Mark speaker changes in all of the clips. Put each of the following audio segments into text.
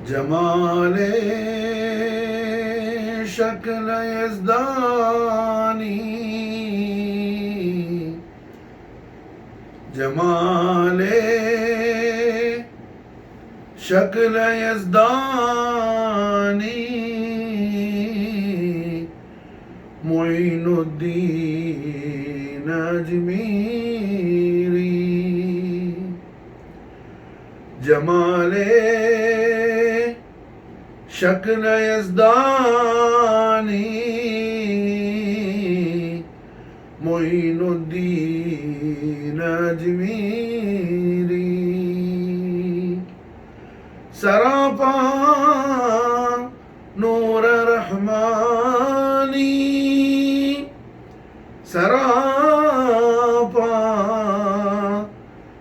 Speaker 1: जमाले शक्ल यज़दानी, जमाले शक्ल यज़दानी, मुईनुद्दीन अजमीरी। जमाले शक्ल यज़दानी, मुईनुद्दीन अजमीरी। सरापा नूर रहमानी, सरापा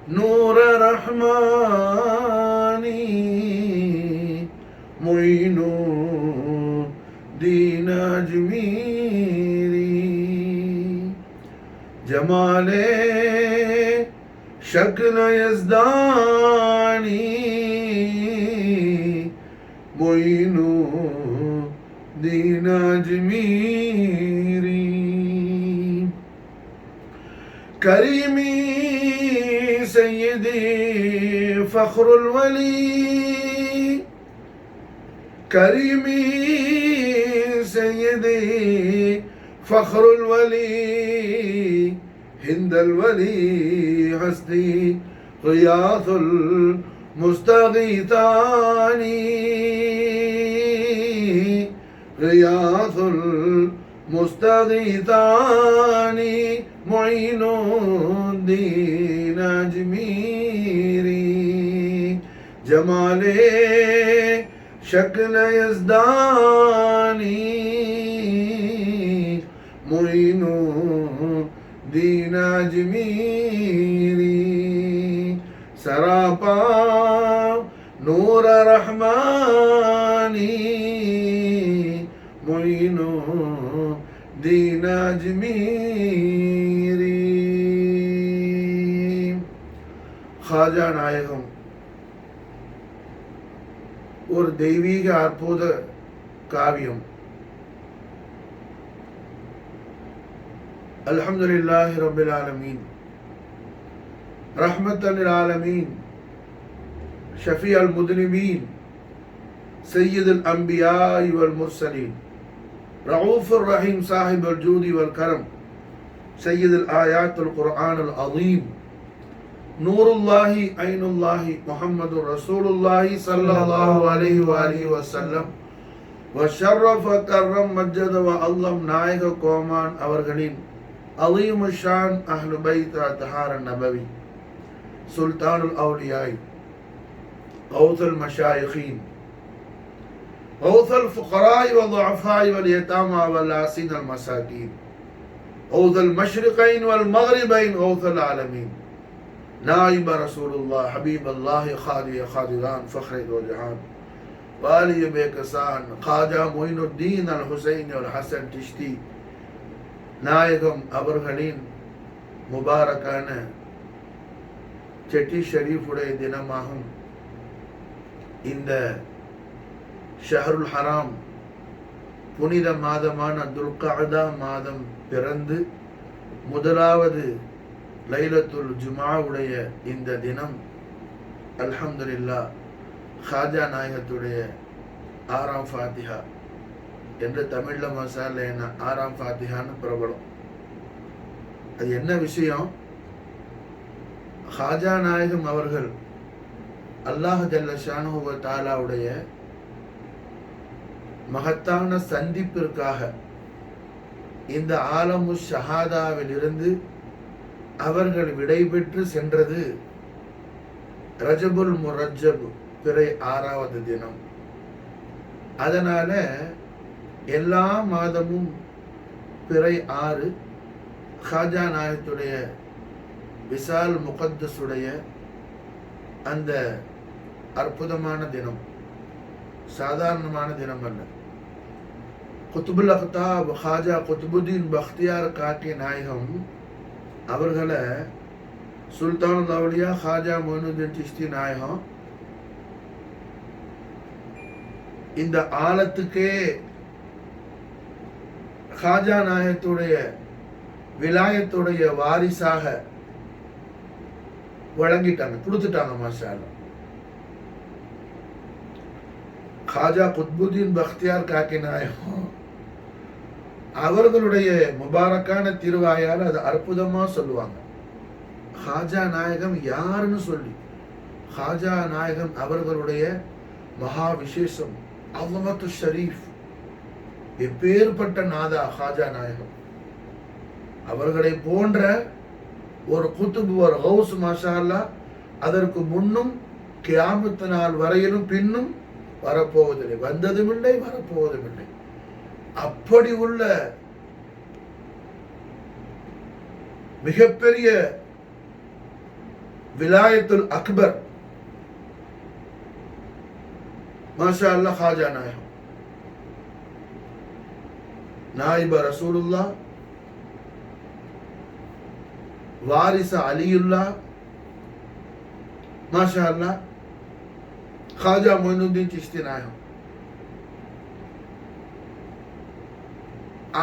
Speaker 1: नूर रहमानी, मुईनुद्दीन अजमीरी। जमाले शक्ल यज़दानी, मुईनुद्दीन अजमीरी। करीमी सय्यदी फ़ख्रुल वली, करीमी सय्यदी फ़ख्रुल वली, हिंदल वली हस्ती ग़ियाथुल मुस्तग़ीथानी, ग़ियाथुल मुस्तग़ीथानी, मुईनुद्दीन अजमीरी। जमाले शक्ल यज़दानी, मुईनुद्दीन अजमीरी। सरापा नूर रहमानी, मुईनुद्दीन अजमीरी। ख्वाजा நாயகம் ஒரு தெய்வீக அற்புத காவியம். அல்ஹம்துலில்லாஹி ரப்பில் ஆலமீன், ரஹ்மத்தன் லில் ஆலமீன், ஷஃபீஅல் முத்னிபீன், சய்யிதுல் அன்பியாஇ வல் முர்சலீன், ரഊஃபுர் ரஹீம், சாஹிபுல் ஜூதி வல் கரம், சய்யிதுல் ஆயாத்துல் குர்ஆனுல் அஸீம், நூருல்லாஹி ஐனுல்லாஹி, முஹம்மதுர் ரசூலுல்லாஹி ஸல்லல்லாஹு அலைஹி வஆலிஹி வஸல்லம், வஷர்ரஃப கர்ரம் மஜ்ஜத வ அல்லம் நாயக கோமான் அவர்களின் அலீமு ஷான் அஹ்லு பைத் அத்ஹார நபவி, சுல்தானுல் அவுலியாய், கௌசுல் மஷாயிഖீன், கௌசுல் ஃபுகராய் வல் துஅஃபாய் வல் யதாமா வல் ஆஸின் அல் மசாகீன், கௌசுல் மஷ்ரிகைன் வல் மக்ரிபைன், கௌசுல் ஆலமீன், नाइब रसूलुल्लाह हबीबल्लाह खादी खादिरान फ़ख्र दो जहान, वाली बेकसान ख्वाजा मोइनुद्दीन अल हुसैन और हसन चिश्ती நாயகம் அவர்களின் முபாரக்கான செட்டி ஷரீஃபுடைய தினமாகும் இந்த ஷஹருல் ஹராம் புனித மாதமான துல்கஅதா மாதம் பிறந்து முதலாவது லைலத்துல் ஜுமாவுடைய இந்த தினம் அல்ஹம்துலில்லாஹ் ख्वाजा நாயகத்துடைய ஆறாம் ஃபாத்திஹா என்று தமிழ்ல மசால என்ன ஆறாம் ஃபாத்திஹான்னு பிரபலம். அது என்ன விஷயம்? ख्वाजा நாயகம் அவர்கள் அல்லாஹ் ஜல்ல ஷானுஹு வ தஆலாவுடைய மகத்தான சந்திப்பிற்காக இந்த ஆலமு ஷஹாதாவில் இருந்து அவர்கள் விடைபெற்று சென்றது ரஜபுல் முரஜ்ஜப் பிறை 6வது தினம். அதனால எல்லா மாதமும் பிறை 6 ख्वाजा நாயகத்துடைய விசால் முகத்தஸுடைய அந்த அற்புதமான தினம், சாதாரணமான தினம் அல்ல. குத்துபுல் அக்தாப் ख्वाजा குத்புதீன் பக்தியார் காட்டி நாயகம் அவர்களை சுல்தானுல் அவுலியா ख्वाजा மொயினுத்தீன் சிஷ்தி நாயகம் இந்த ஆழத்துக்கே காஜா நாயகத்துடைய விலாயத்துடைய வாரிசாக வழங்கிட்டாங்க, கொடுத்துட்டாங்க. மாஷா அல்லாஹ். காஜா குத்புதீன் பக்தியார் காக்கி நாயகம் அவர்களுடைய முபாரக்கான திருவாயால் அது அற்புதமா சொல்லுவாங்க. காஜா நாயகம் யாருன்னு சொல்லி, காஜா நாயகம் அவர்களுடைய மகா விசேஷம், அஸமத்து ஷரீஃப், எப்பேற்பட்ட நாதா காஜா நாயகம். அவர்களை போன்ற ஒரு குத்துபு, ஒரு கௌஸ் மாஷா அல்லாஹ் அதற்கு முன்னும் கியாமத்து நாள் வரையிலும் பின்னும் வரப்போவதில்லை, வந்ததும் இல்லை, வரப்போவதும் இல்லை. அப்படி உள்ள மிகப்பெரிய விலாயத்துல் அக்பர் மாஷா அல்லாஹ் காஜா நாயகம், நாயிப ரசூலுல்லாஹ், வாரிச அலியுல்லா, மாஷா அல்லாஹ் காஜா மொயினுத்தீன் சிஷ்தி நாயகம்.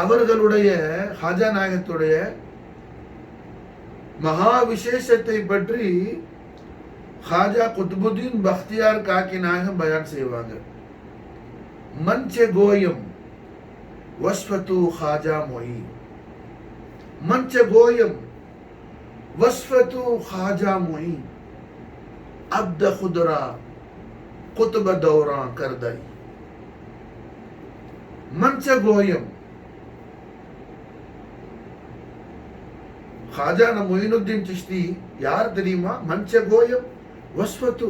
Speaker 1: அவர்களுடைய காஜா நாயகத்துடைய மகா விசேஷத்தை பற்றி காஜா குத்புதீன் பக்தியார் காக்கி நாயகம் பயான் செய்வாங்க. மன்சே கோயம் வஸ்ஃபத்து காஜா மொயி, மன்சே கோயம் வஸ்ஃபத்து காஜா மொயி, அப்த खुदरा कुतुब दौरा कर दई. मंच गोयम खाजा மொயினுத்தீன் சிஷ்தி யார் தெரியுமா? மன்ச கோயம் வஸ்ஃபத்து,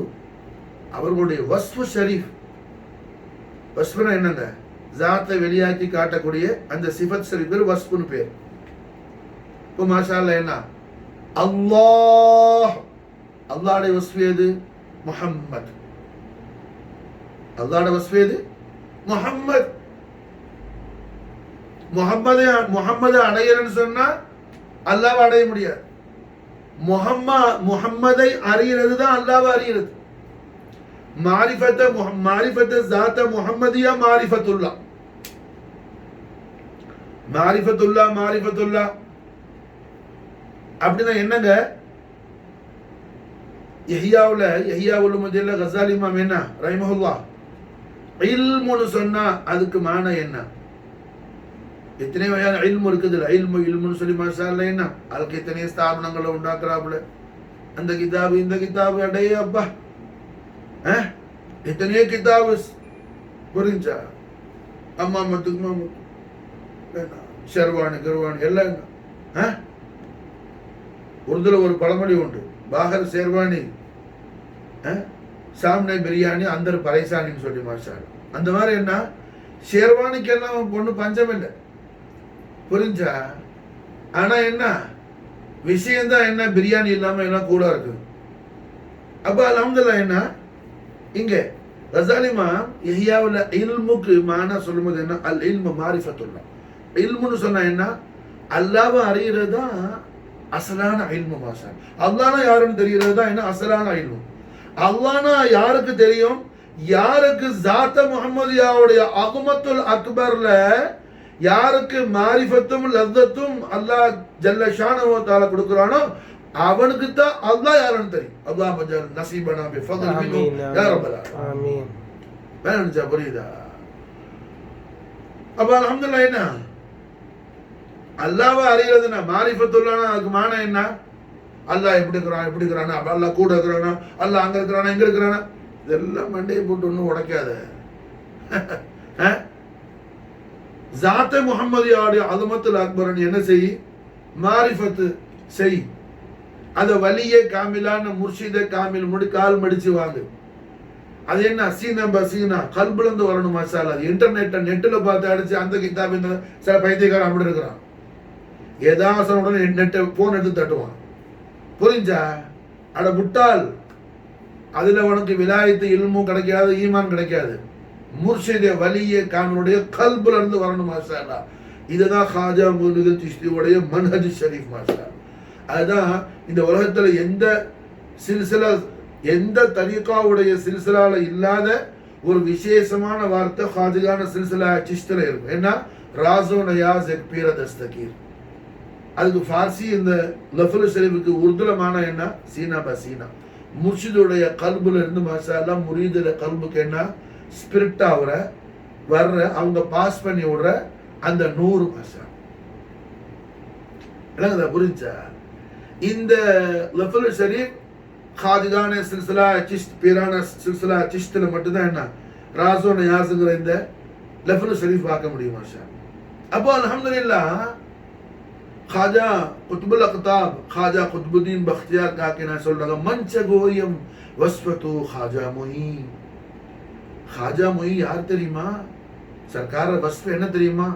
Speaker 1: அவர்களுடைய வஸ்ஃபு ஷரீஃப். வஸ்ஃபுனா என்னங்க? ஜாத்தை வெளியாக்கி காட்டக்கூடிய அந்த சிஃபத் ஷரீஃப் பேர் வஸ்ஃபுன்னு பேர். இப்போ மாஷா அல்லாஹ் என்ன? அல்லாஹ், அல்லாஹ்வுடைய வஸ்ஃபு எது? முஹம்மத். அல்லாஹ்வுடைய வஸ்ஃபு எது? முஹம்மத். முஹம்மதை அடையறன்னு சொன்னா அல்லாஹ்வை அடைய முடியாது. முஹம்மதை அறிகிறது தான் அல்லாஹ்வை அறிகிறது. மாரிஃபத்த ஸாத்த முஹம்மதியா மாரிஃபத்துல்லா, மாரிஃபத்துல்லா அப்படின்னா என்னங்க? யஹ்யா உலுமுதீன் கஸாலி இமாம் என்ன ரஹிமஹுல்லாஹ், இல்முன்னு சொன்னா அதுக்கு மானா என்ன? எத்தனை வகையான இல்மு இருக்குது. இல்முன்னு சொல்லி மாஷா அல்லாஹ் என்ன அதுக்கு எத்தனை ஸ்தாபனங்களை உண்டாக்குறாப்புல. அந்த கிதாபு இந்த கிதாபு அடையே அப்பா, எத்தனையோ கிதாபு புரிஞ்சா, அம்மா மத்துக்கு ஷெர்வானி கர்வானி எல்லாம். உருதுல ஒரு பழமொழி உண்டு, பாகர் ஷெர்வானி சாம்னே பிரியாணி அந்தர் பரைசானின்னு சொல்லி மாஷா. அந்த மாதிரி என்ன, ஷெர்வானிக்கு எல்லாம் பொண்ணு பஞ்சம் இல்லை, புரிஞ்சா. ஆனா என்ன விஷயம்தான் என்ன, பிரியாணி இல்லாம எல்லாம் கூட இருக்கு. அப்ப அல்ஹம்துலில்லாஹ் என்ன இங்க கஸாலிமா யஹ்யாவுல இல்முக்கு மானா சொல்லும்போது என்ன, அல் இல்மு மாரிஃபத்துல்லாஹ். இல்முன்னு சொன்னா என்ன, அல்லாஹ்வை அறியறது தான் அசலான இல்மு. மாஷா அல்லாஹ்னா யாருன்னு தெரிகிறது தான் என்ன அசலான இல்மு. அல்லாஹ்னா யாருக்கு தெரியும்? யாருக்கு ஸாத்த முஹம்மதியாவுடைய அஸமத்துல் அக்பர்ல யாருக்கு மாரிஃபத்தும் லzzத்தும் அல்லாஹ் ஜல்ல ஷானஹு வ தஆலா கொடுக்கறானோ அவனுக்கு தான் அல்லாஹ் யாருன்னு தெரியும். அல்லாஹ் மஜல் நஸீபனா பி ஃபضل மின்ஹு யா ரப்பல் ஆலமீன். ஆமீன். வேணும்ச்சா புரியுதா? அப்ப அல்ஹம்துலில்லாஹ் என்ன அல்லாஹ்வை அறியறதுனா மாரிஃபத்துல்லாஹ்னா அதுக்கு மானா என்ன? அல்லாஹ் எப்படி இருக்கிறானா, அல்லாஹ் கூட இருக்கிறானா, அல்லாஹ் அங்க இருக்கிறானா, இங்க இருக்கிறானா, இதெல்லாம் மண்டையை போட்டு ஒன்றும் உடைக்காத. ஸாத்த முஹம்மதியாவுடைய அஸமத்துல் அக்பர் என்ன செய்? மாரிஃபத்து செய். அத வலியே காமிலான முர்ஷித காமில் கால் மடிச்சு வாங்கு. அது என்ன சீனா பசீனா கல்புலந்து வரணும். மாஷா அல்லாஹ் இன்டர்நெட்டை நெட்டில் பார்த்து அடிச்சு அந்த கிதாப் இந்த சில பைத்தியக்காரன் அப்படி இருக்கிறான். ஏதாவது உடனே நெட்டை போன் எடுத்து தட்டுவான். புரிஞ்சா? அட முட்டாள், அதுல உனக்கு விலாயத்து இல்மும் கிடைக்காது, ஈமான் கிடைக்காது. முர்ஷித வலிய காமிலுடைய கல்புல இருந்து வரணும். மாஷா அல்லாஹ் இதுதான் காஜா மொயினுத்தீன் சிஷ்தியுடைய மன்ஹஜ் ஷரீஃப். மாஷா அதுதான் இந்த உலகத்துல எந்த சில்சிலா, எந்த தரீகாவுடைய சில்சிலால இல்லாத ஒரு விசேஷமான வார்த்தை ஹாஜிகான சில்சிலா சிஷ்தில இருக்கும். என்ன? ராசோ நயாஸ் எக் பீர தஸ்தகீர். அதுக்கு ஃபார்சி இந்த லஃபுல் ஷரீஃபுக்கு உருதுலமான என்ன? சீனா பசீனா. முர்ஷிதுடைய கல்புல இருந்து மாஷால்லா முரீதுல கல்புக்கு என்ன? ஸ்பிரிட் ஆகுற வர்ற அவங்க பாஸ் பண்ணி விடுற அந்த 100 மாஷா. என்னங்க புரிஞ்சா? இந்த லஃபுல் ஷரீஃப் ஹாஜிகான சில்சிலா சிஷ்த் பீரான சில்சிலா சிஷ்தில மட்டும்தான் என்ன? ராசோ நயாஸுங்கிற இந்த லஃபுல் ஷரீஃப் பார்க்க முடியும் மாஷா. அப்போ அல்ஹம்துலில்லாஹ் खाजा कुतुबुल अख्ताब खाजा कुतुबुद्दीन बख्तियार काके ना சொல்றாங்க மஞ்ச கோயம் வஸ்வத்து खाजा முயி. खाजा முயி யார் தெரியுமா? சர்க்கார வஸ்ஃப் என்ன தெரியுமா?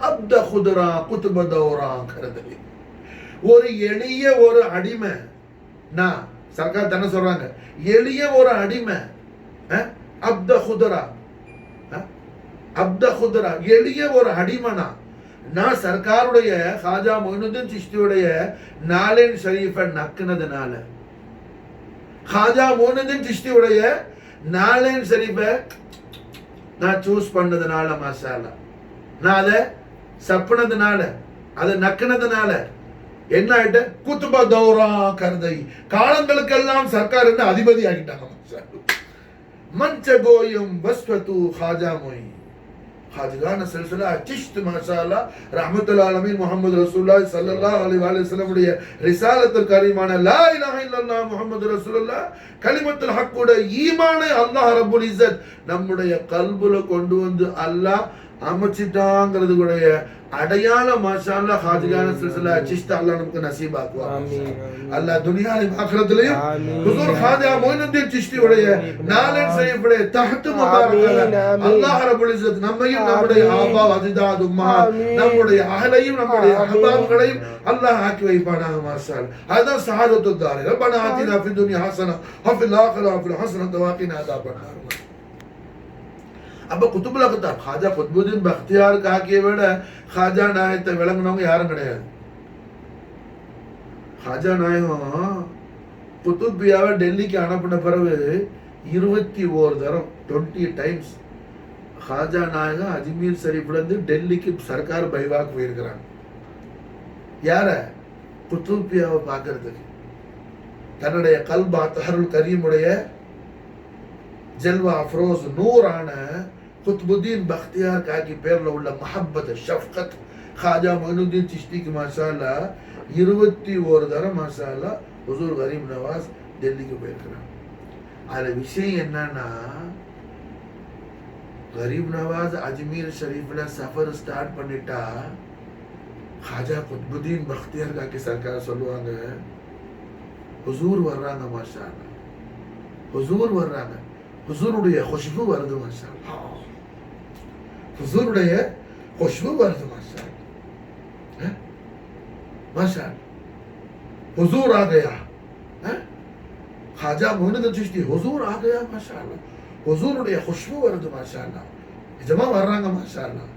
Speaker 1: அப்த குதுரா குதுப தௌரா கரதலி. ஒரு எளிய ஒரு அடிமை. நான் சர்க்கார் தான சொல்றாங்க எளிய ஒரு அடிமை. அப்த குதுரா அப்த குதுரா எளிய ஒரு அடிமைனா நான் சர்க்காருடைய ஹாஜா மொயினுddin சிஷ்தியுடைய நாலேன் ஷரீஃபை நக்குனதுனால, ஹாஜா மொயினுddin சிஷ்தியுடைய நாலேன் ஷரீஃபை நான் சூஸ் பண்ணதுனால மாஷாஅல்லாஹ், நான் அதை சப்புனதுனால அதை நக்குனதுனால என்ன ஆயிட்ட? குத்துப தௌரா கருதை காலங்களுக்கெல்லாம் சர்க்கார் என்ன அதிபதி ஆகிட்டாங்க. மஞ்ச கோயம் வஸ்வத்து ஹாஜா மொய் ஹாஜிகான சில்சிலா சிஷ்த் மாஷாஅல்லாஹ் ரஹ்மத்துல் ஆலமீன் முஹம்மது ரசூலுல்லாஹி ஸல்லல்லாஹு அலைஹி வஸல்லம் உடைய ரிசாலத்துல் கரீமான லா இலாஹ இல்லல்லாஹ் முஹம்மது ரசூலுல்லாஹ் கலிமத்துல் ஹக்குடைய ஈமானை அல்லாஹ் ரப்புல் இஸ்ஸத் நம்முடைய கல்புல கொண்டு வந்து அல்லாஹ் அமைச்சிட்டாங்கிறது கூடிய அடையாளம் மாஷாஅல்லாஹ் ஹாஜிகான சில்சிலா சிஷ்த் அல்லாஹ் நமக்கு நசீபாக்குவா. ஆமீன். அல்லாஹ் துனியாவிலும் ஆகிரத்திலும் ஹுசூர் ஹாஜா மொயினுddin சிஷ்தி உடைய நாலேஜ் ஷரீஃபுடைய தஹத் முபாரக் அல்லாஹ் ரப்புல் இஸ்ஸத் நம்மையும் நம்முடைய ஆபா அஜ்தாத் உம்மா நம்முடைய அஹலையும் நம்முடைய அஹ்பாப்களையும் அல்லாஹ் ஆக்கி வைப்பானாக மாஷாஅல்லாஹ். அதான் சஹாதத்துத் தாரி. ரப்பனா ஆதினா ஃபித் துன்யா ஹஸனா வ ஃபில் ஆখিরাতি ஹஸனா வ கினா அஸாபன்னார். அப்ப குத்துபுல் அக்தாப் ஹாஜா குத்புதீன் பக்தியார் காக்கியை விட ஹாஜா நாயத்தை விளங்குனவங்க யாரும் கிடையாது. ஹாஜா நாயகம் குத்துபியாவை டெல்லிக்கு அனுப்பின பிறகு 21 தரம் 20 டைம்ஸ் ஹாஜா நாயகம் அஜ்மீர் ஷரீஃப்ல இருந்து டெல்லிக்கு சர்க்கார் பைவாக்கு போயிருக்கிறாங்க. யார? குத்துபியாவை பார்க்கறதுக்கு. தன்னுடைய கல்பா தஹருல் கரீமுடைய ஜல்வா அஃப்ரோஸ் நூரான குத்புதீன் பக்தியார் காக்கி பேர்ல உள்ள மஹப்பத் ஷஃப்கத் ஹாஜா மொயினுddin சிஷ்திக்கு மாஷாஅல்லாஹ் 21 தரம் மாஷாஅல்லாஹ் ஹுசூர் கரீம் நவாஸ் டெல்லிக்கு போயிருக்கிறாங்க. அதுல விஷயம் என்னன்னா, கரீம் நவாஸ் அஜ்மீர் ஷரீஃப்ல சஃபர் ஸ்டார்ட் பண்ணிட்டா ஹாஜா குத்புதீன் பக்தியார் காக்கி சர்க்கார் சொல்லுவாங்க, ஹுசூர் வர்றாங்க மாஷாஅல்லாஹ், ஹுசூர் வர்றாங்க, ஹுசூருடைய खुशबू வருது மாஷாஅல்லாஹ், ஹுசூருடைய खुशबू வருது மாஷாஅல்லாஹ், மாஷாஅல்லாஹ் हुजूर आ गया, खाजा मोइनुddin चिश्ती हुजूर आ गया माशाअल्लाह, हुजूरुடைய खुशबू வருது மாஷாஅல்லாஹ், நிஜமா வர்றாங்க மாஷாஅல்லாஹ்,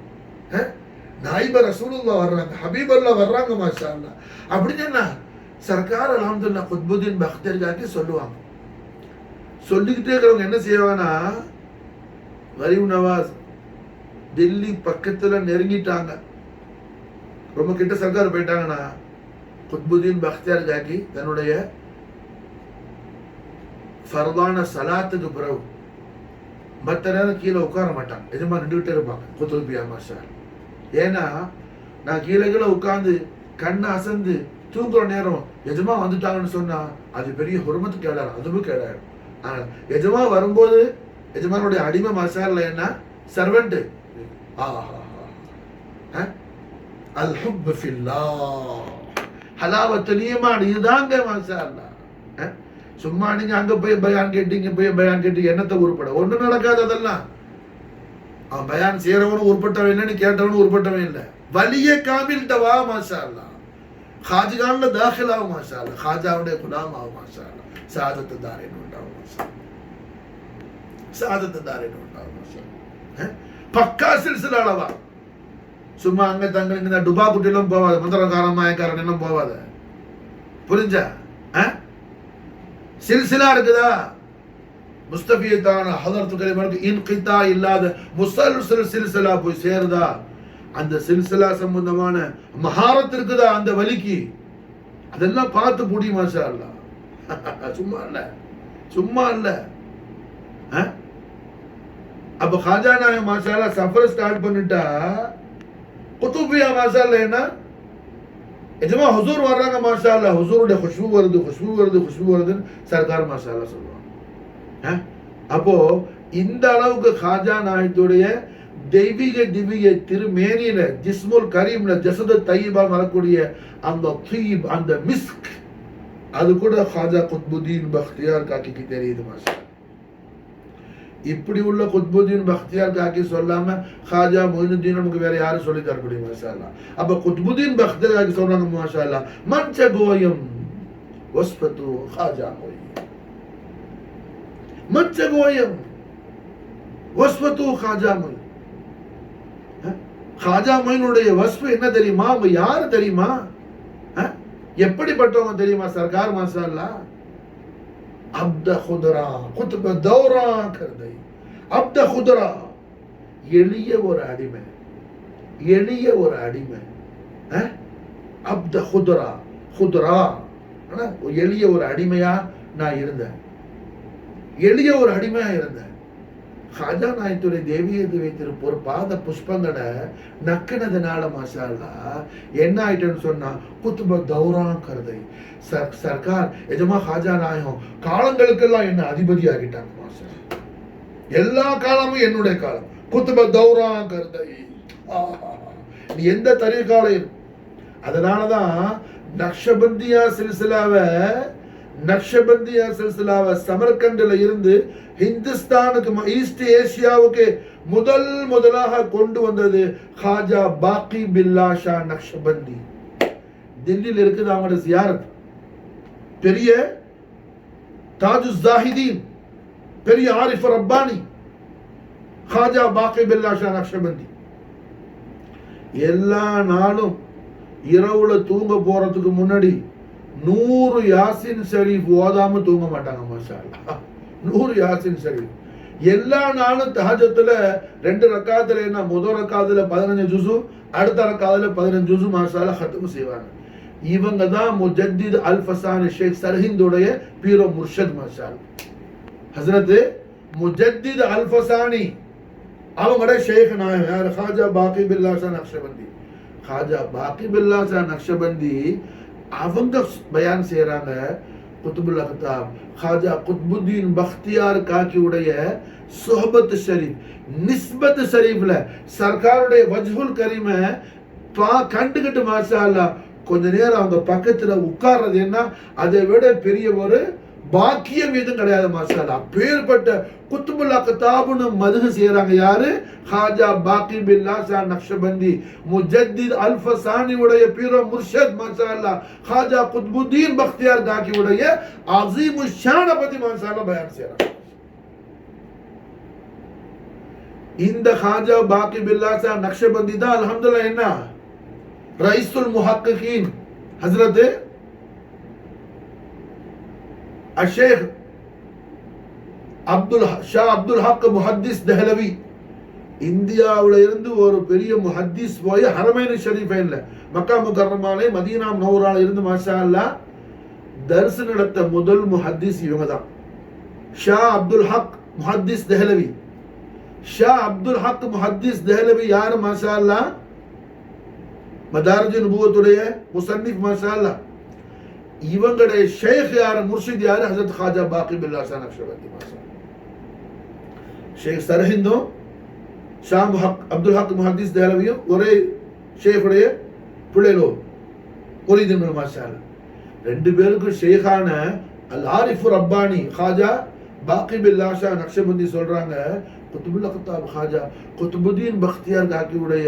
Speaker 1: நாயிப ரசூலுல்லாஹ் வர்றாங்க, ஹபீபுல்லாஹ் வர்றாங்க மாஷாஅல்லாஹ் அப்படின்னு சர்க்கார் அல்ஹம்துலில்லாஹ் குத்புதீன் பக்தியார் காக்கி சொல்லுவாங்க. சொல்லிக்கிட்டே இருக்கிறவங்க என்ன செய்வாங்கன்னா, கரீம் நவாஸ் டெல்லி பக்கத்துல நெருங்கிட்டாங்க, ரொம்ப கிட்ட சர்க்கார் போயிட்டாங்கன்னா குத்புதீன் பக்தியார் காக்கி தன்னுடைய ஃபர்தான சலாத்துக்கு பிறகு மற்ற நேரம் கீழே உட்கார மாட்டாங்க, எஜமா நின்றுகிட்டே இருப்பாங்க குத்துபியா மாஷாஅல்லாஹ். ஏன்னா நான் கீழே கீழே உட்கார்ந்து கண்ணை அசந்து தூங்குற நேரம் எஜமா வந்துட்டாங்கன்னு சொன்னா அது பெரிய ஹுர்மத்து கேடாயிரும், அதுவும் கேடாயிரும். ஆனால் எஜமா வரும்போது எஜமானுடைய அடிமை மாஷாஅல்லாஹ் என்ன சர்வெண்ட், அல் ஹுப் ஃபில்லாஹ் ஹலாவத்துல் ஈமான் இதுதாங்க மாஷாஅல்லாஹ். சும்மா நீங்க அங்க போய் பயான் கேட்டீங்க, போய் பயான் கேட்டீங்க, என்னத்தை உருப்பட ஒண்ணு நடக்காது. அதெல்லாம் அவன் பயான் செய்யறவனும் உருப்பட்டவன் இல்லைன்னு கேட்டவனும் உருப்பட்டவன் இல்லை. வலிய காமில்ட்டவா மாஷாஅல்லாஹ், ஹாஜிகான்ல தாখিল ஆகும் மாஷாஅல்லாஹ், ஹாஜாவுடைய குலாம் ஆகும் மாஷாஅல்லாஹ், சாதத்து தாரின் உண்டாகும் மாஷாஅல்லாஹ், சாதத்து தாரின் உண்டாகும் மாஷாஅல்லாஹ். பக்கா சில்சிலாவா சும்மா அங்க தங்க இங்க டுபா குட்டிலும் போவாது, மந்திரக்காரன் மாயக்காரன் இன்னும் போவாது. புரிஞ்சா? சில்சிலா இருக்குதா? முஸ்தபியத்தான ஹதரத்து கலிமாவுக்கு இன்கிதா இல்லாத முசல்சல் சில்சிலா போய் சேருதா, அந்த சில்சிலா சம்பந்தமான மஹாரத் இருக்குதா அந்த வலிக்கு, அதெல்லாம் பார்த்து புடி மாஷா அல்லாஹ். சும்மா இல்ல. அப்ப காஜா நாயகம் மாஷா அல்லாஹ் சஃபர் ஸ்டார்ட் பண்ணிட்டா குதுபியா மாஷா அல்லாஹ் என்ன எஜமா ஹுசூர் வர்றாங்க மாஷா அல்லாஹ், ஹுசூருடைய குஷ்பு வருது சர்க்கார் மாஷா அல்லாஹ் சொல்லுவாங்க. அப்போ இந்த அளவுக்கு காஜா நாயகத்துடைய தெய்வீக திவ்ய திருமேனியில ஜிஸ்முல் கரீம்ல ஜஸது தையிபால் வரக்கூடிய அந்த தீப், அந்த மிஸ்க், அது கூட காஜா குத்புதீன் பக்தியார் காக்கிக்கு தெரியுது மாஷா. இப்படி உள்ள குத்புதீன் பக்தியார் காக்கி சொல்லாம காஜா மொயினுத்தீன் நமக்கு வேற யாரும் சொல்லி தர முடியும் மாஷா அல்லாஹ். அப்ப குத்புதீன் பக்தியார் காக்கி சொல்றாங்க மாஷா அல்லாஹ், மன்ச கோயம் வஸ்பத்து காஜா மொயின், மன்ச கோயம் வஸ்பத்து காஜா மொயின். காஜா மொயினுடைய வஸ்பு என்ன தெரியுமா? அவங்க யாரு தெரியுமா? எப்படிப்பட்டவங்க தெரியுமா சர்க்கார் மாஷா அல்லாஹ்? அப்த குதுரா குத்ப தௌரா கர்தை. அப்த குதுரா எளிய ஒரு அடிமை, அப்த குதுரா, குதுரா எளிய ஒரு அடிமையா நான் இருந்தேன், காஜா நாயகத்துடைய தேவியத்தை வைத்திருப்ப ஒரு பாத புஷ்பங்களை நக்கினதுனால மாஷா அல்லாஹ் என்ன ஆயிட்டுன்னு சொன்னா குத்துப தௌரா கருதை. சர்க்கார் எஜமா காஜா நாயகம் காலங்களுக்கெல்லாம் என்ன அதிபதி ஆகிட்டாங்க மாஷா. எல்லா காலமும் என்னுடைய காலம். குத்துப தௌரா கருதை. நீ எந்த தரீகாலையும். அதனாலதான் நக்ஷபந்தியா சில்சிலாவை சமர்கண்டில் இருந்து ஹிந்துஸ்தானுக்கு ஈஸ்ட் ஏசியாவுக்கு முதலாக கொண்டு வந்தது காஜா பாக்கி பில்லா ஷா நக்ஷபந்தி. டெல்லியில் இருக்குது அவங்களோட ஜியாரத். பெரிய தாஜு ஜாஹிதீன், பெரிய ஆரிஃப் ரப்பானி காஜா பாக்கி பில்லா ஷா நக்ஷபந்தி. எல்லா நாளும் இரவுல தூங்க போறதுக்கு முன்னாடி 100 யாசின் ஷரீஃப் ஓதாம தூங்க மாட்டாங்க மாஷா அல்லாஹ். 100 யாசின் ஷரீஃப் எல்லா நாளும் தஹஜ்ஜுதுல 2 ரக்காத்துல என்ன முதல் ரக்காத்துல 15 ஜுஸு, அடுத்த ரக்காத்துல 15 ஜுஸு மாஷா அல்லாஹ் खत्म செய்வாங்க. இவங்க தான் முஜத்தித் அல்-ஃபசானி ஷேக் சர்ஹிந்துடைய பீரோ முர்ஷித் மாஷா அல்லாஹ். ஹஜ்ரத் முஜத்தித் அல்-ஃபசானி அவங்களுடைய ஷேக் நாயகம் யார்? காஜா பாக்கி பில்லா ஷா நக்ஷபந்தி. காஜா பாக்கி பில்லா ஷா நக்ஷபந்தி அவங்க பயான் செய்யறாங்க. குத்துபுல் அக்தாப் காஜா குத்புதீன் பக்தியார் காக்கியுடைய சுஹபத் ஷரீஃப், நிஸ்பத் ஷரீஃப்ல சர்க்காருடைய வஜ்ஹுல் கரீம கண்டுகிட்டு மாஷா அல்லாஹ் கொஞ்ச நேரம் அவங்க பக்கத்துல உட்கார்றது என்ன அதை விட பெரிய ஒரு பாக்கியம் எதுவும் கிடையாது மாஷா அல்லாஹ். அப்பேற்பட்ட குத்துபுல் அக்தாப்னு மதுஹ் செய்யறாங்க யாரு? காஜா பாக்கி பில்லா ஷா நக்ஷபந்தி முஜத்தித் அல்-ஃபசானி உடைய பீரோ முர்ஷித் மாஷா அல்லாஹ் காஜா குத்புதீன் பக்தியார் காக்கி உடைய அஸீமு ஷான பத்தி மாஷா அல்லாஹ் பயான் செய்யறாங்க. இந்த காஜா பாக்கி பில்லா ஷா நக்ஷபந்தி தான் அல்ஹம்துலில்லாஹ் என்ன ரئீசுல் முஹக்கிகீன் ஹஜ்ரத் الشيخ அப்துல் ஹக் முஹத்திஸ் தெஹ்லவி இந்தியாவுல இருந்து ஒரு பெரிய முஹத்திஸ் போய் ஹரமைன் ஷரீஃபைன்ல மக்கா முகர்ரமாலே மதீனா முனவ்வரால இருந்து மாஷா அல்லாஹ் தர்ஸ் நடத்த முதல் முஹத்திஸ் இவங்க தான். ஷா அப்துல் ஹக் முஹத்திஸ் தெஹ்லவி. ஷா அப்துல் ஹக் முஹத்திஸ் தெஹ்லவி யார் மாஷா அல்லாஹ்? மதாரிஜ் நுபுவத்துடைய முஸன்னிஃப் மாஷா அல்லாஹ். இவங்களுடைய ஷேக் யார்? முர்ஷித் யார்? ஹஜரத் காஜா பாக்கி பில்லா ஷா நக்ஷபந்தி மாஷா. ஷேக் சர்ஹிந்தும் ஷா அப்துல் ஹக் முஹத்திஸ் தெஹ்லவியும் ஒரே ஷேக்குடைய பிள்ளைகளோ முரீதுகள் மாஷா அல்லாஹ். ரெண்டு பேருக்கும் ஷேகான அல் ஆரிஃப் ரப்பானி காஜா பாக்கி பில்லா ஷா நக்ஷபந்தி சொல்றாங்க குத்துபுல் அக்தாப் காஜா குத்புதீன் பக்தியார் காக்கியுடைய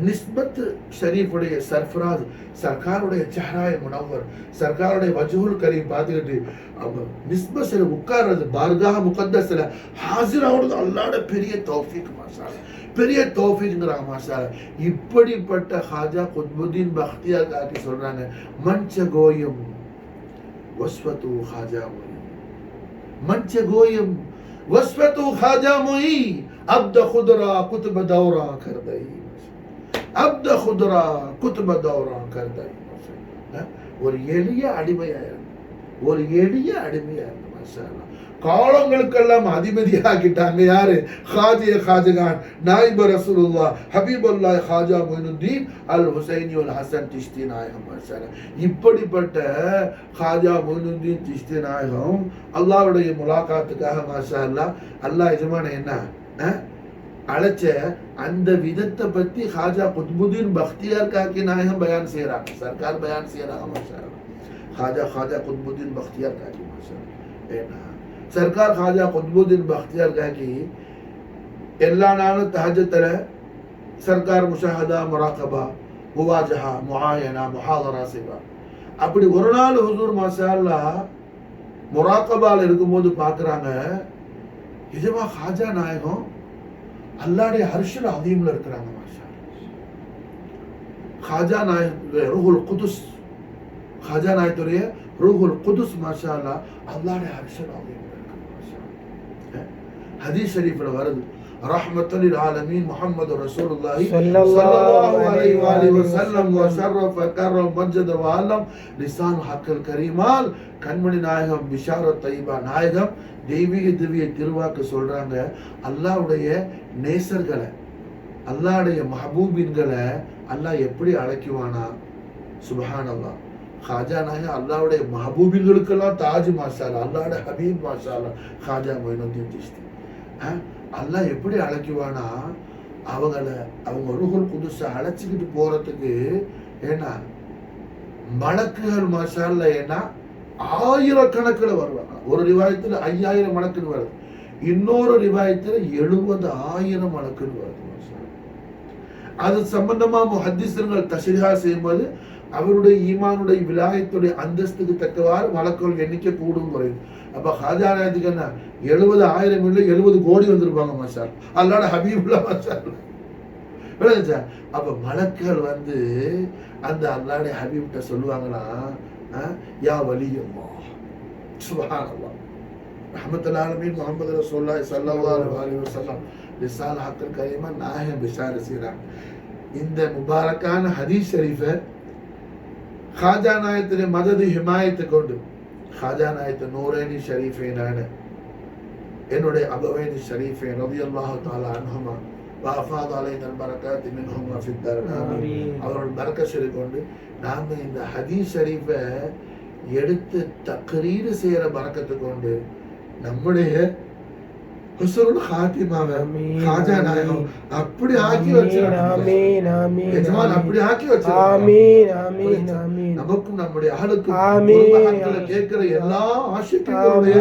Speaker 1: நிஸ்பத் ஷரீஃபுடைய சர்ஃபராஸ் சர்க்காருடைய செஹராய முனவ்வர் சர்க்காருடைய வஜ்ஹுல் கரீம் பார்த்துக்கிட்டு அவங்க நிஸ்பத் ஷரீஃப் உட்கார்றது பார்காஹ் முகத்தஸ்ல ஹாசிர் ஆகுறது அல்லாஹ்வுடைய பெரிய தௌஃபீக் மாஷா அல்லாஹ். பெரிய தௌஃபீக்ங்கறாங்க மாஷா அல்லாஹ். இப்படிப்பட்ட காஜா குத்புதீன் பக்தியார் காக்கி சொல்றாங்க மன்ச கோயம் வஸ்வத்து காஜா மன்ச கோயம் वस्फतु खाजा मोई अब्द खुदरा कुतुब दौरा कर दई अब्द खुदरा कुतुब दौरा कर दई ஒரு எளிய அடிமையா ஒரு எளிய அடிமையா மாஷாஅல்லாஹ் காலங்களுக்கெல்லாம் அதிபதியாகிட்டாங்க யாரு காஜகான் நாயிப ரசூலுல்லாஹ் ஹபீபுல்லாஹ் காஜா மொயினுத்தீன் அல் ஹுசைனி வல் ஹசன் சிஷ்தி நாயகம் மாஷாஅல்லாஹ் இப்படிப்பட்ட காஜா மொயினுத்தீன் சிஷ்தி நாயகம் அல்லாஹ்வுடைய முலாகாத்துக்காக மாஷாஅல்லாஹ் அல்லாஹ் எஜமான என்ன அழைச்ச அந்த விதத்தை பத்தி காஜா குத்புதீன் பக்தியார் காக்கி நாயகம் பயான் செய்யறாங்க சர்க்கார் பயான் செய்யறாங்க மாஷாஅல்லாஹ் காஜா குத்புதீன் பக்தியார் காக்கி மாஷாஅல்லாஹ் ஏன்னா सरकार खाजा कुतुबुद्दीन बख्तियार काकी எல்லா நாளும் தஹஜ்ஜுல சர்க்கார் முஷாஹதா முராகபா முவாஜஹா முஆயனா முஹாதரா செய்வா அப்படி ஒரு நாள் ஹுசூர் மாஷாஅல்லாஹ் முராகபால இருக்கும்போது பார்க்கறாங்க இதுவா காஜா நாயகம் அல்லாஹ்வுடைய அர்ஷுல் அதீம்ல இருக்காங்க மாஷாஅல்லாஹ் காஜா நாயகம் ரூஹுல் குதுஸ் காஜா நாயகத்துடைய ரூஹுல் குதுஸ் மாஷாஅல்லாஹ் அல்லாஹ்வுடைய அர்ஷுல் அதீம் حديث شريف الورد رحمة للعالمين محمد رسول الله صلى الله عليه وآله وسلم وشرف وكرم مجد وعلم لسان حق الكريمال கண்மணி நாயகம் பிஷாரத் தைபா நாயகம் தெய்வீக திவ்ய திருவாக்கு சொல்றாங்க அல்லாஹ்வுடைய நேசர்களை அல்லாஹ்வுடைய மஹபூபின்களை அல்லாஹ் எப்படி அழைக்குவானா சுப்ஹானல்லாஹ் खाजा नायகம் அல்லாஹ்வுடைய மஹபூபின்களுக்கெல்லாம் தாஜ் மாஷாஅல்லாஹ் அல்லாஹ்வுடைய ஹபீப் மாஷாஅல்லாஹ் खाजा மொயினுத்தீன் சிஷ்தி அல்லாஹ் எப்படி அழைக்குவானா அவங்க ரூஹுல் குதுஸ அழைச்சிக்கிட்டு போறதுக்கு ஏன்னா மலக்குகள் மாஷாஅல்லாஹ் ஏன்னா ஆயிரக்கணக்கில் வருவாங்க ஒரு ரிவாயத்துல 5000 மலக்குகள் வருது இன்னொரு ரிவாயத்துல 70,000 மலக்குகள் வருது மாஷாஅல்லாஹ் அது சம்பந்தமா முஹத்திஸ்கள் தஷ்ரீஹா செய்யும்போது அவருடைய ஈமானுடைய விலாயத்துடைய அந்தஸ்துக்கு தக்கவாறு மலக்குகள் எண்ணிக்கை கூடும் குறையும் அப்ப காஜா நாயகத்துக்கு என்ன 70,000 இல்லை 70 கோடி வந்திருப்பாங்க மாஷாஅல்லாஹ் அல்லாஹ்வுடைய ஹபீபுல்லாஹ் மாஷாஅல்லாஹ் விளங்குச்சா அப்ப மலக்குகள் வந்து அந்த அல்லாஹ்வுடைய ஹபீப்கிட்ட சொல்லுவாங்களா யா வலியல்லாஹ் சுப்ஹானல்லாஹ் ரஹ்மத்துல் ஆலமீன் முஹம்மது ரசூலுல்லாஹி ஸல்லல்லாஹு அலைஹி வஸல்லம் லிசான் ஹக்கல் கரீமா நாயகம் பிஷார செய்றாங்க இந்த முபாரக்கான ஹதீஸ் ஷரீஃபை खाजा नायकத்துடைய மதது ஹிமாயத்தை கொண்டு खाजा நாயக நூரைனி ஷரீஃபைனான என்னுடைய அபவைனி ஷரீஃபை ரலியல்லாஹு தஆலா அன்ஹுமா வஃபாத் அலைஹில் பரக்காத் மின்ஹுமா ஃபித் தர் ஆமீன் அவர்கள் பரக்கத் ஷரீஃப் கொண்டு நாம இந்த ஹதீஸ் ஷரீஃபை எடுத்து தக்ரீர் செய்யற பரக்கத்தை கொண்டு நம்முடைய ஹுஸ்னுல் ஹாத்திமாவை காஜா நாயகம் அப்படி ஆக்கி வச்சிருக்காங்க ஆமீன் ஆமீன் எஜமான் அப்படி ஆக்கி வச்சிருக்காங்க ஆமீன் ஆமீன் ஆமீன் நமக்கும் நம்முடைய அஹலுக்கும் குர்பான்களை கேட்கிற எல்லா ஆஷிக்குகளுடைய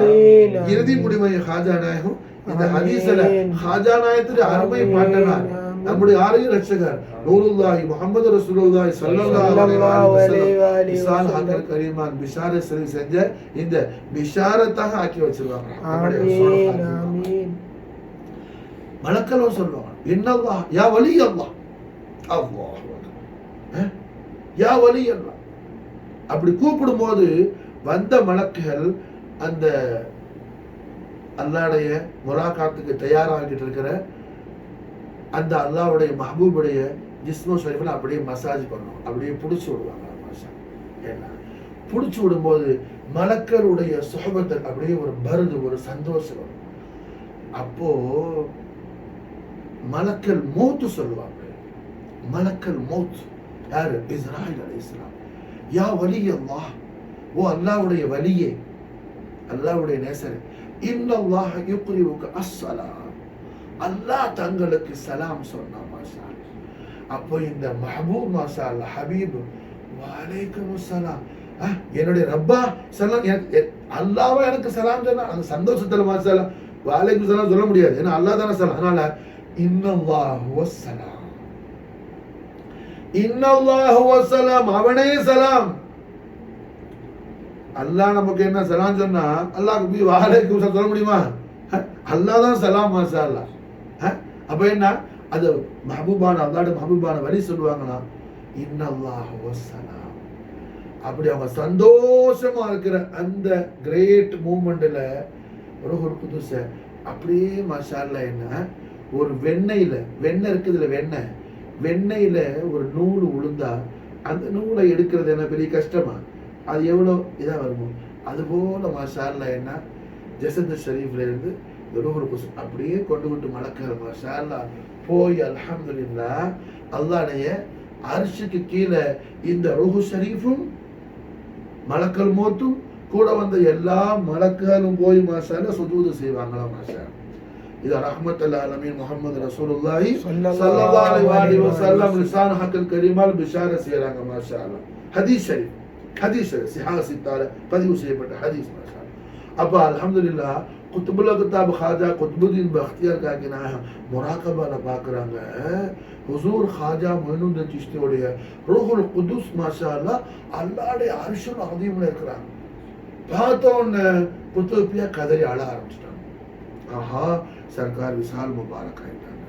Speaker 1: இறுதி முடிவை காஜா நாயகம் இந்த ஹதீஸ்ல காஜா நாயகத்துடைய அருமை பாட்டனார் நம்முடைய ஆரிய ரட்சகர் நூருல்லாஹி முஹம்மது ரசூலுல்லாஹி ஸல்லல்லாஹு அலைஹி வஸல்லம் லிசான் ஹக்கல் கரீமான் பிஷாரத் சரி செஞ்ச இந்த பிஷாரத்தாக ஆக்கி வச்சிருக்காங்க ஆமீன் ஆமீன் மலக்களும் சொல்லுவாங்க இன்னல்லாஹ் யா வலி அல்லாஹ் அல்லாஹ் யா வலி அல்லாஹ் அப்படி கூப்பிடும்போது வந்த மலக்குகள் அந்த அல்லாஹ்வுடைய முலாகாத்துக்கு தயாராகிட்டு இருக்கிற அந்த அல்லாஹ்வுடைய மஹபூபுடைய ஜிஸ்மு ஷரீஃபில் அப்படியே மசாஜ் பண்ணுவோம் அப்படியே பிடிச்சி விடுவாங்க மசாஜ் ஏன்னா பிடிச்சி விடும்போது மலக்களுடைய சுஹபத்தில் அப்படியே ஒரு பருது ஒரு சந்தோஷம் வரும் அப்போ மலக்கல் மௌத்து சொல்லுவாங்க மலக்கல் மௌத் யாரு இஸ்ராயில் அலைஹிஸ்ஸலாம் யா வலி அல்லாஹ் ஓ அல்லாஹ்வுடைய வலியே அல்லாஹ்வுடைய நேசரே இன்னல்லாஹ யுக்ரிஉக அஸ்ஸலாம் அல்லாஹ் தங்களுக்கு சலாம் சொன்னா மாஷாஅல்லாஹ் அப்போ இந்த மஹபூப் மாஷாஅல்லாஹ் ஹபீப் வலைக்கும் சலாம் என்னுடைய ரப்பா சலாம் அல்லாஹ்வா எனக்கு சலாம் சொன்னா அந்த சந்தோஷத்துல மாஷாஅல்லாஹ் வலைக்கும் சலாம் சொல்ல முடியாது ஏன்னா அல்லாஹ் தான சலாம் அதனால இன்னல்லாஹு வஸ்ஸலாம் இன்னல்லாஹு வஸ்ஸலாம் அவனே சலாம் அல்லாஹ் நமக்கு என்ன சலாம் சொன்னா அல்லாஹ்க்கு போய் வலைக்கும் சலாம் சொல்ல முடியுமா அல்லாஹ் தான் சலாம் மாஷாஅல்லாஹ் அப்ப என்ன அது மஹபூபான அல்லாஹ்வுடைய மஹபூபான வழி சொல்லுவாங்கன்னா இன்னல்லாஹு வஸ்ஸலாம் அப்படி அவங்க சந்தோஷமா இருக்கிற அந்த கிரேட் மூமெண்ட்ல ரூஹுல் குதுஸ அப்படியே மாஷா அல்லாஹ் என்ன ஒரு வெண்ணெய் இருக்குதுல வெண்ணெயில ஒரு நூல் உளுந்தா அந்த நூலை எடுக்கிறது என்ன பெரிய கஷ்டமா? அது எவ்வளோ இதாக வருமோ அதுபோல மாஷா அல்லாஹ் என்ன ஜஸத் ஷரீஃப்ல இருந்து ரூஹுல் குத்ஸ் அப்படியே கொண்டு மலக்கிற மாஷா அல்லாஹ் போய் அல்ஹம்துலில்லாஹ் அல்லாஹ்வுடைய அர்ஷுக்கு கீழே இந்த ரூஹு ஷரீஃபும் மலக்கல் மௌத்தும் கூட வந்த எல்லா மலக்குகளும் போய் மாஷா அல்லாஹ் சுஜூது செய்வாங்களா மாஷா. இது ரஹ்மத்துல் ஆலமீன் முஹம்மது ரசூலுல்லாஹி ஸல்லல்லாஹு அலைஹி வஸல்லம் லிசான் ஹக்கல் கரீமால் பிஷாரா செய்றாங்க மாஷா அல்லாஹ். ஹதீஸ் சிஹா சித்தால பதிவு செய்யப்பட்ட ஹதீஸ் மாஷா அல்லாஹ். அப்ப அல்ஹம்துலில்லாஹ் குத்புல் கிதாப் ஹாஜா குத்புதீன் பக்தியார் காக்கினா முராகபால பார்க்குறாங்க. ஹுசூர் ஹாஜா மொயினுddin சிஷ்தியோடைய ரூஹுல் குதுஸ் மாஷா அல்லாஹ் அல்லாஹ்வுடைய அர்ஷுல் அஸீம்ல இருக்கிறாங்க. பார்த்தோன்னு குத்துபியா கதறி அழ ஆரம்பிச்சிட்டாங்க. ஆஹா, சர்க்கார் விசால் முபாரக் ஆயிட்டாங்க.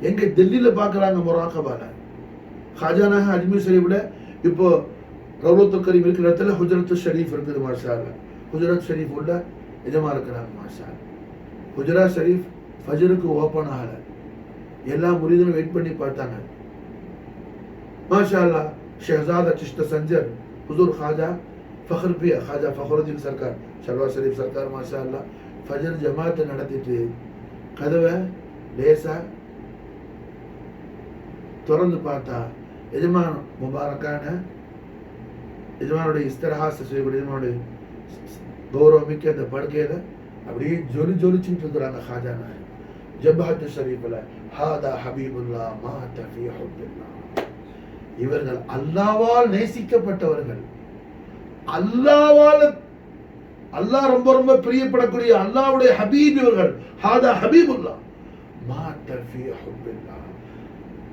Speaker 1: எங்க டெல்லியில பாக்குறாங்க முராகபால. ஹாஜானாக அஜ்மீர் ஷரீஃப்ல இப்போ ரவுலத்துல் கரீம் இருக்கிற இடத்துல ஹுஜரத்து ஷரீஃப் இருக்குது மாஷா அல்லாஹ். ஹுஜரத் ஷரீஃப் உள்ள எஜமா இருக்கிறாங்க மாஷா அல்லாஹ். ஹுஜரத் ஷரீஃப் ஃபஜருக்கு ஓப்பன் ஆகல. எல்லா முரீதும் வெயிட் பண்ணி பார்த்தாங்க மாஷா அல்லாஹ். ஷஹ்ஸாதா சிஷ்த சஞ்சர் ஹுசூர் ஹாஜா ஃபஹர் பியா ஹாஜா ஃபஹருதீன் சர்க்கார் ஷர்வார் ஷரீஃப் சர்க்கார் மாஷா அல்லாஹ் ஃபஜர் ஜமாத்தை நடத்திட்டு கதவை லேசா திறந்து பார்த்தா எஜமான் முபாரக்கான எஜமானுடைய இஸ்திராஹா செய்யக்கூடிய எஜமானுடைய கௌரவமிக்க அந்த படுக்கையில அப்படியே ஜொலிச்சுட்டு இருக்கிறாங்க ஹாஜா நாயகம். ஜபஹத் ஷரீஃப்ல ஹாதா ஹபீபுல்லாஹ் மாத ஃபீ ஹுப்பில்லாஹ். இவர்கள் அல்லாஹ்வால் நேசிக்கப்பட்டவர்கள். அல்லாஹ் ரொம்ப ரொம்ப பிரியப்படக்கூடிய அல்லாஹ்வுடைய ஹபீப் இவர்கள். ஹாதா ஹபீபுல்லாஹ் மாத ஃபீ ஹுப்பில்லாஹ்.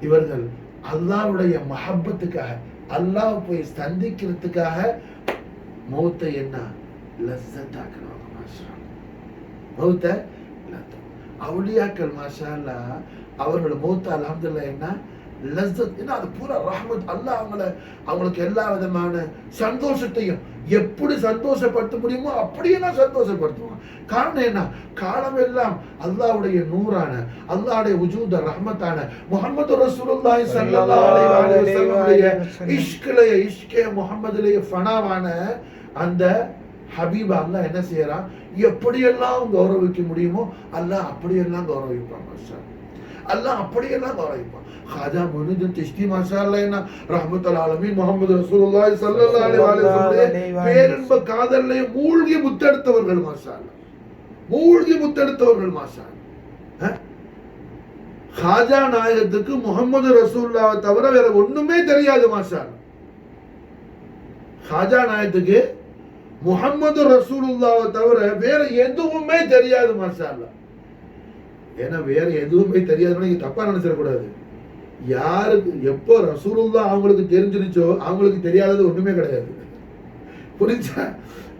Speaker 1: இவர்கள் அல்லாஹ்வுடைய மஹப்பத்துக்காக அல்லாஹ் போய் சந்திக்கிறதுக்காக மௌத்தை என்ன லஸ்ஸத்தாக்குறாங்க மாஷா மௌத்தை. அவுலியாக்கள் மாஷா அல்லாஹ் அவர்கள் மௌத்தை அல்ஹம்துலில்லாஹ் என்ன லஸ்ஸத். ஏன்னா அது பூரா ரஹ்மத். அல்லாஹ் அவங்களுக்கு எல்லா விதமான சந்தோஷத்தையும் எப்படி சந்தோஷப்படுத்த முடியுமோ அப்படியே நான் சந்தோஷப்படுத்துவான். காரணம் என்ன? காலம் எல்லாம் அல்லாஹ்வுடைய நூறான அல்லாஹ்வுடைய வஜூத ரஹ்மத்தான முஹம்மது ரசூலுல்லாஹி ஸல்லல்லாஹு அலைஹி வஸல்லம் இஷ்கே முஹம்மதுலயே ஃபனாவான அந்த ஹபீபா அல்லாஹ் என்ன செய்யறான்? எப்படியெல்லாம் கௌரவிக்க முடியுமோ அல்லாஹ் அப்படியெல்லாம் கௌரவிப்பான் மாஷா அல்லாஹ் அப்படியெல்லாம் கௌரவிப்பான். ஹாஜா மொயினுddin சிஷ்தி மாஷா அல்லாஹ் என்ன ரஹ்மத்துல் ஆலமீன் முஹம்மது ரசூலுல்லாஹி ஸல்லல்லாஹு அலைஹி வஸல்லம் பேரன்ப காதல்ல மூழ்கி முத்தெடுத்தவர்கள் மாஷா அல்லாஹ். மாஷா அல்லாஹ். ஹாஜா நாயகத்துக்கு முஹம்மது ரசூலுல்லாஹ் தவிர வேற ஒண்ணுமே தெரியாது மாஷா அல்லாஹ். ஹாஜா நாயகத்துக்கு முஹம்மது ரசூலுல்லாஹ் தவிர வேற எதுவுமே தெரியாது மாஷா அல்லாஹ். ஏன்னா வேற எதுவுமே தெரியாதுன்னு நீங்க தப்பா நினைச்சிடக்கூடாது. யாருக்கு எப்போ ரசூலுல்லாஹ் அவங்களுக்கு தெரிஞ்சிருச்சோ அவங்களுக்கு தெரியாதது ஒண்ணுமே கிடையாது. புரிஞ்சா?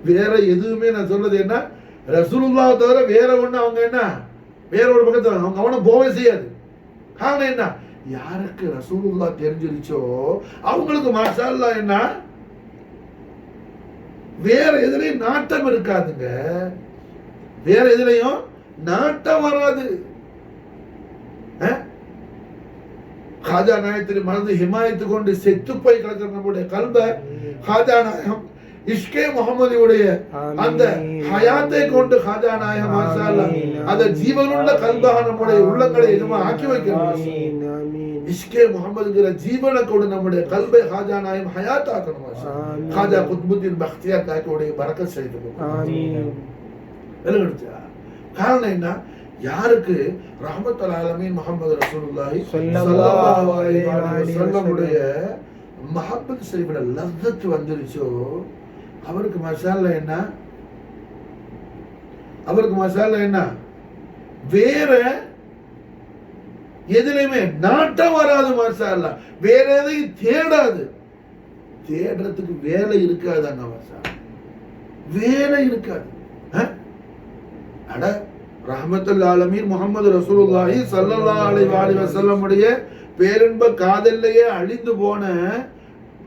Speaker 1: வேற எதுவுமே நான் சொல்றது என்ன, ரசூலுல்லாஹ் தவிர வேற ஒண்ணு அவங்க என்ன வேற ஒரு பக்கத்துல அவங்க கவனம் போவே செய்யாது. காரணம் என்ன? யாருக்கு ரசூலுல்லாஹ் தெரிஞ்சிருச்சோ அவங்களுக்கு மாஷா அல்லாஹ் என்ன வேற எதுலையும் நாட்டம் இருக்காதுங்க. வேற எதுலையும் நாட்டம் வராது. ஹாஜா நாயகத்தின் மனது ஹிமாயத்து கொண்டு செத்து போய் கிடக்கிற நம்முடைய கல்பை ஹாஜா நாயகம் இஷ்கே முஹம்மதியுடைய அந்த ஹயாத்தை கொண்டு ஹாஜா நாயகம் மாஷா அல்லாஹ் அந்த ஜீவனுள்ள கல்பாக நம்முடைய உள்ளங்களை எதுமா ஆக்கி வைக்கணும். இஷ்கே முஹம்மதுங்கிற ஜீவனை கொண்டு நம்முடைய கல்பை ஹாஜா நாயகம் ஹயாத் ஆக்கணும் மாஷா. ஹாஜா குத்புத்தீன் பக்தியார் தாக்கியுடைய பரக்கத் செய்து விளங்குச்சா? காரணம் என்ன? யாருக்கு ரஹ்மத்துல் ஆலமீன் முஹம்மது ரசூலுல்லாஹி ஸல்லல்லாஹு அலைஹி வஸல்லம் உடைய மஹப்பத் ஷரீஃப்ல லஸ்ஸத் வந்துருச்சோ அவருக்கு மாஷா அல்லாஹ் என்ன வேற எதுலையுமே நாட்டம் வராது மாஷா அல்லாஹ். வேற எதையும் தேடாது. தேடுறதுக்கு வேலை இருக்காது. அங்க மாஷா வேலை இருக்காது. அட ரஹ்மத்துல் ஆலமீன் முஹம்மது ரசூலுல்லாஹி ஸல்லல்லாஹு அலைஹி வஸல்லம் உடைய பேரன்ப காதல்லையே அழிந்து போன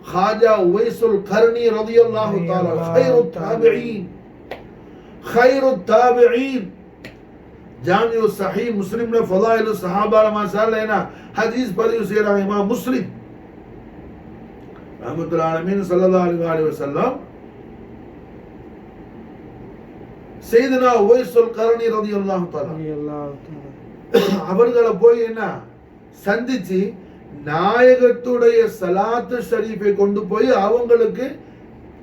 Speaker 1: خواجہ اویس القرنی رضی اللہ تعالی خیر التابعین جامع صحیح مسلم نے فضائل الصحابہ مسائل لینا حدیث پڑھی اسے رہا امام مسلم رحمت العالمین صلی اللہ علیہ وسلم سیدنا உவைஸ் القرنி ரலியல்லாஹு தஆலா அவர்களை போய் என்ன சந்திச்சு நாயகத்துடைய ஸலாத்து ஷரீஃபை கொண்டு போய் அவங்களுக்கு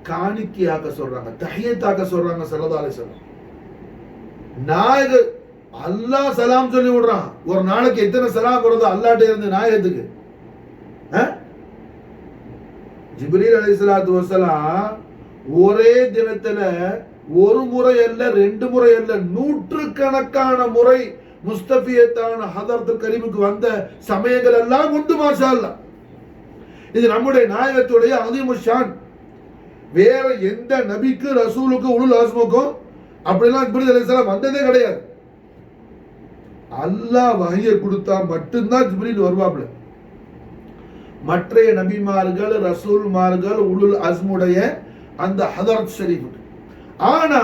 Speaker 1: காணிக்கையாக்க சொல்றாங்க, தஹியத்தாக்க சொல்றாங்க ஸல்லல்லாஹு அலைஹி வஸல்லம். நாயக அல்லாஹ் சலாம் சொல்லி விடுறான். ஒரு நாளைக்கு எத்தனை சலாம் வருது அல்லாஹ்ட்ட இருந்து நாயகத்துக்கு? ஜிப்ரீல் அலைஹிஸ்ஸலாத்து வஸலாம் ஒரே தினத்துல ஒரு முறை அல்ல, ரெண்டு முறை அல்ல, நூற்றுக்கணக்கான முறை முஸ்தபியத்தான ஹதரத்துல் கரீமுக்கு வந்த சமயங்கள் எல்லாம் உண்டு மாஷா அல்லாஹ். இது நம்முடைய நாயகத்துடைய அஸீமுஷான். வேற எந்த நபிக்கு ரசூலுக்கு உலுல் அஸ்முக்கும் அப்படிலாம் ஜிப்ரீல் அலைஹிஸ்ஸலாம் வந்ததே கிடையாது. அல்லாஹ் வஹியை கொடுத்தா மட்டும்தான் ஜிப்ரீல் வருவாப்ல. மற்றைய நபிமார்கள் ரசூல்மார்கள் உலுல் அஸ்முடைய அந்த ஹதரத் ஷரீஃபுக்கு. ஆனா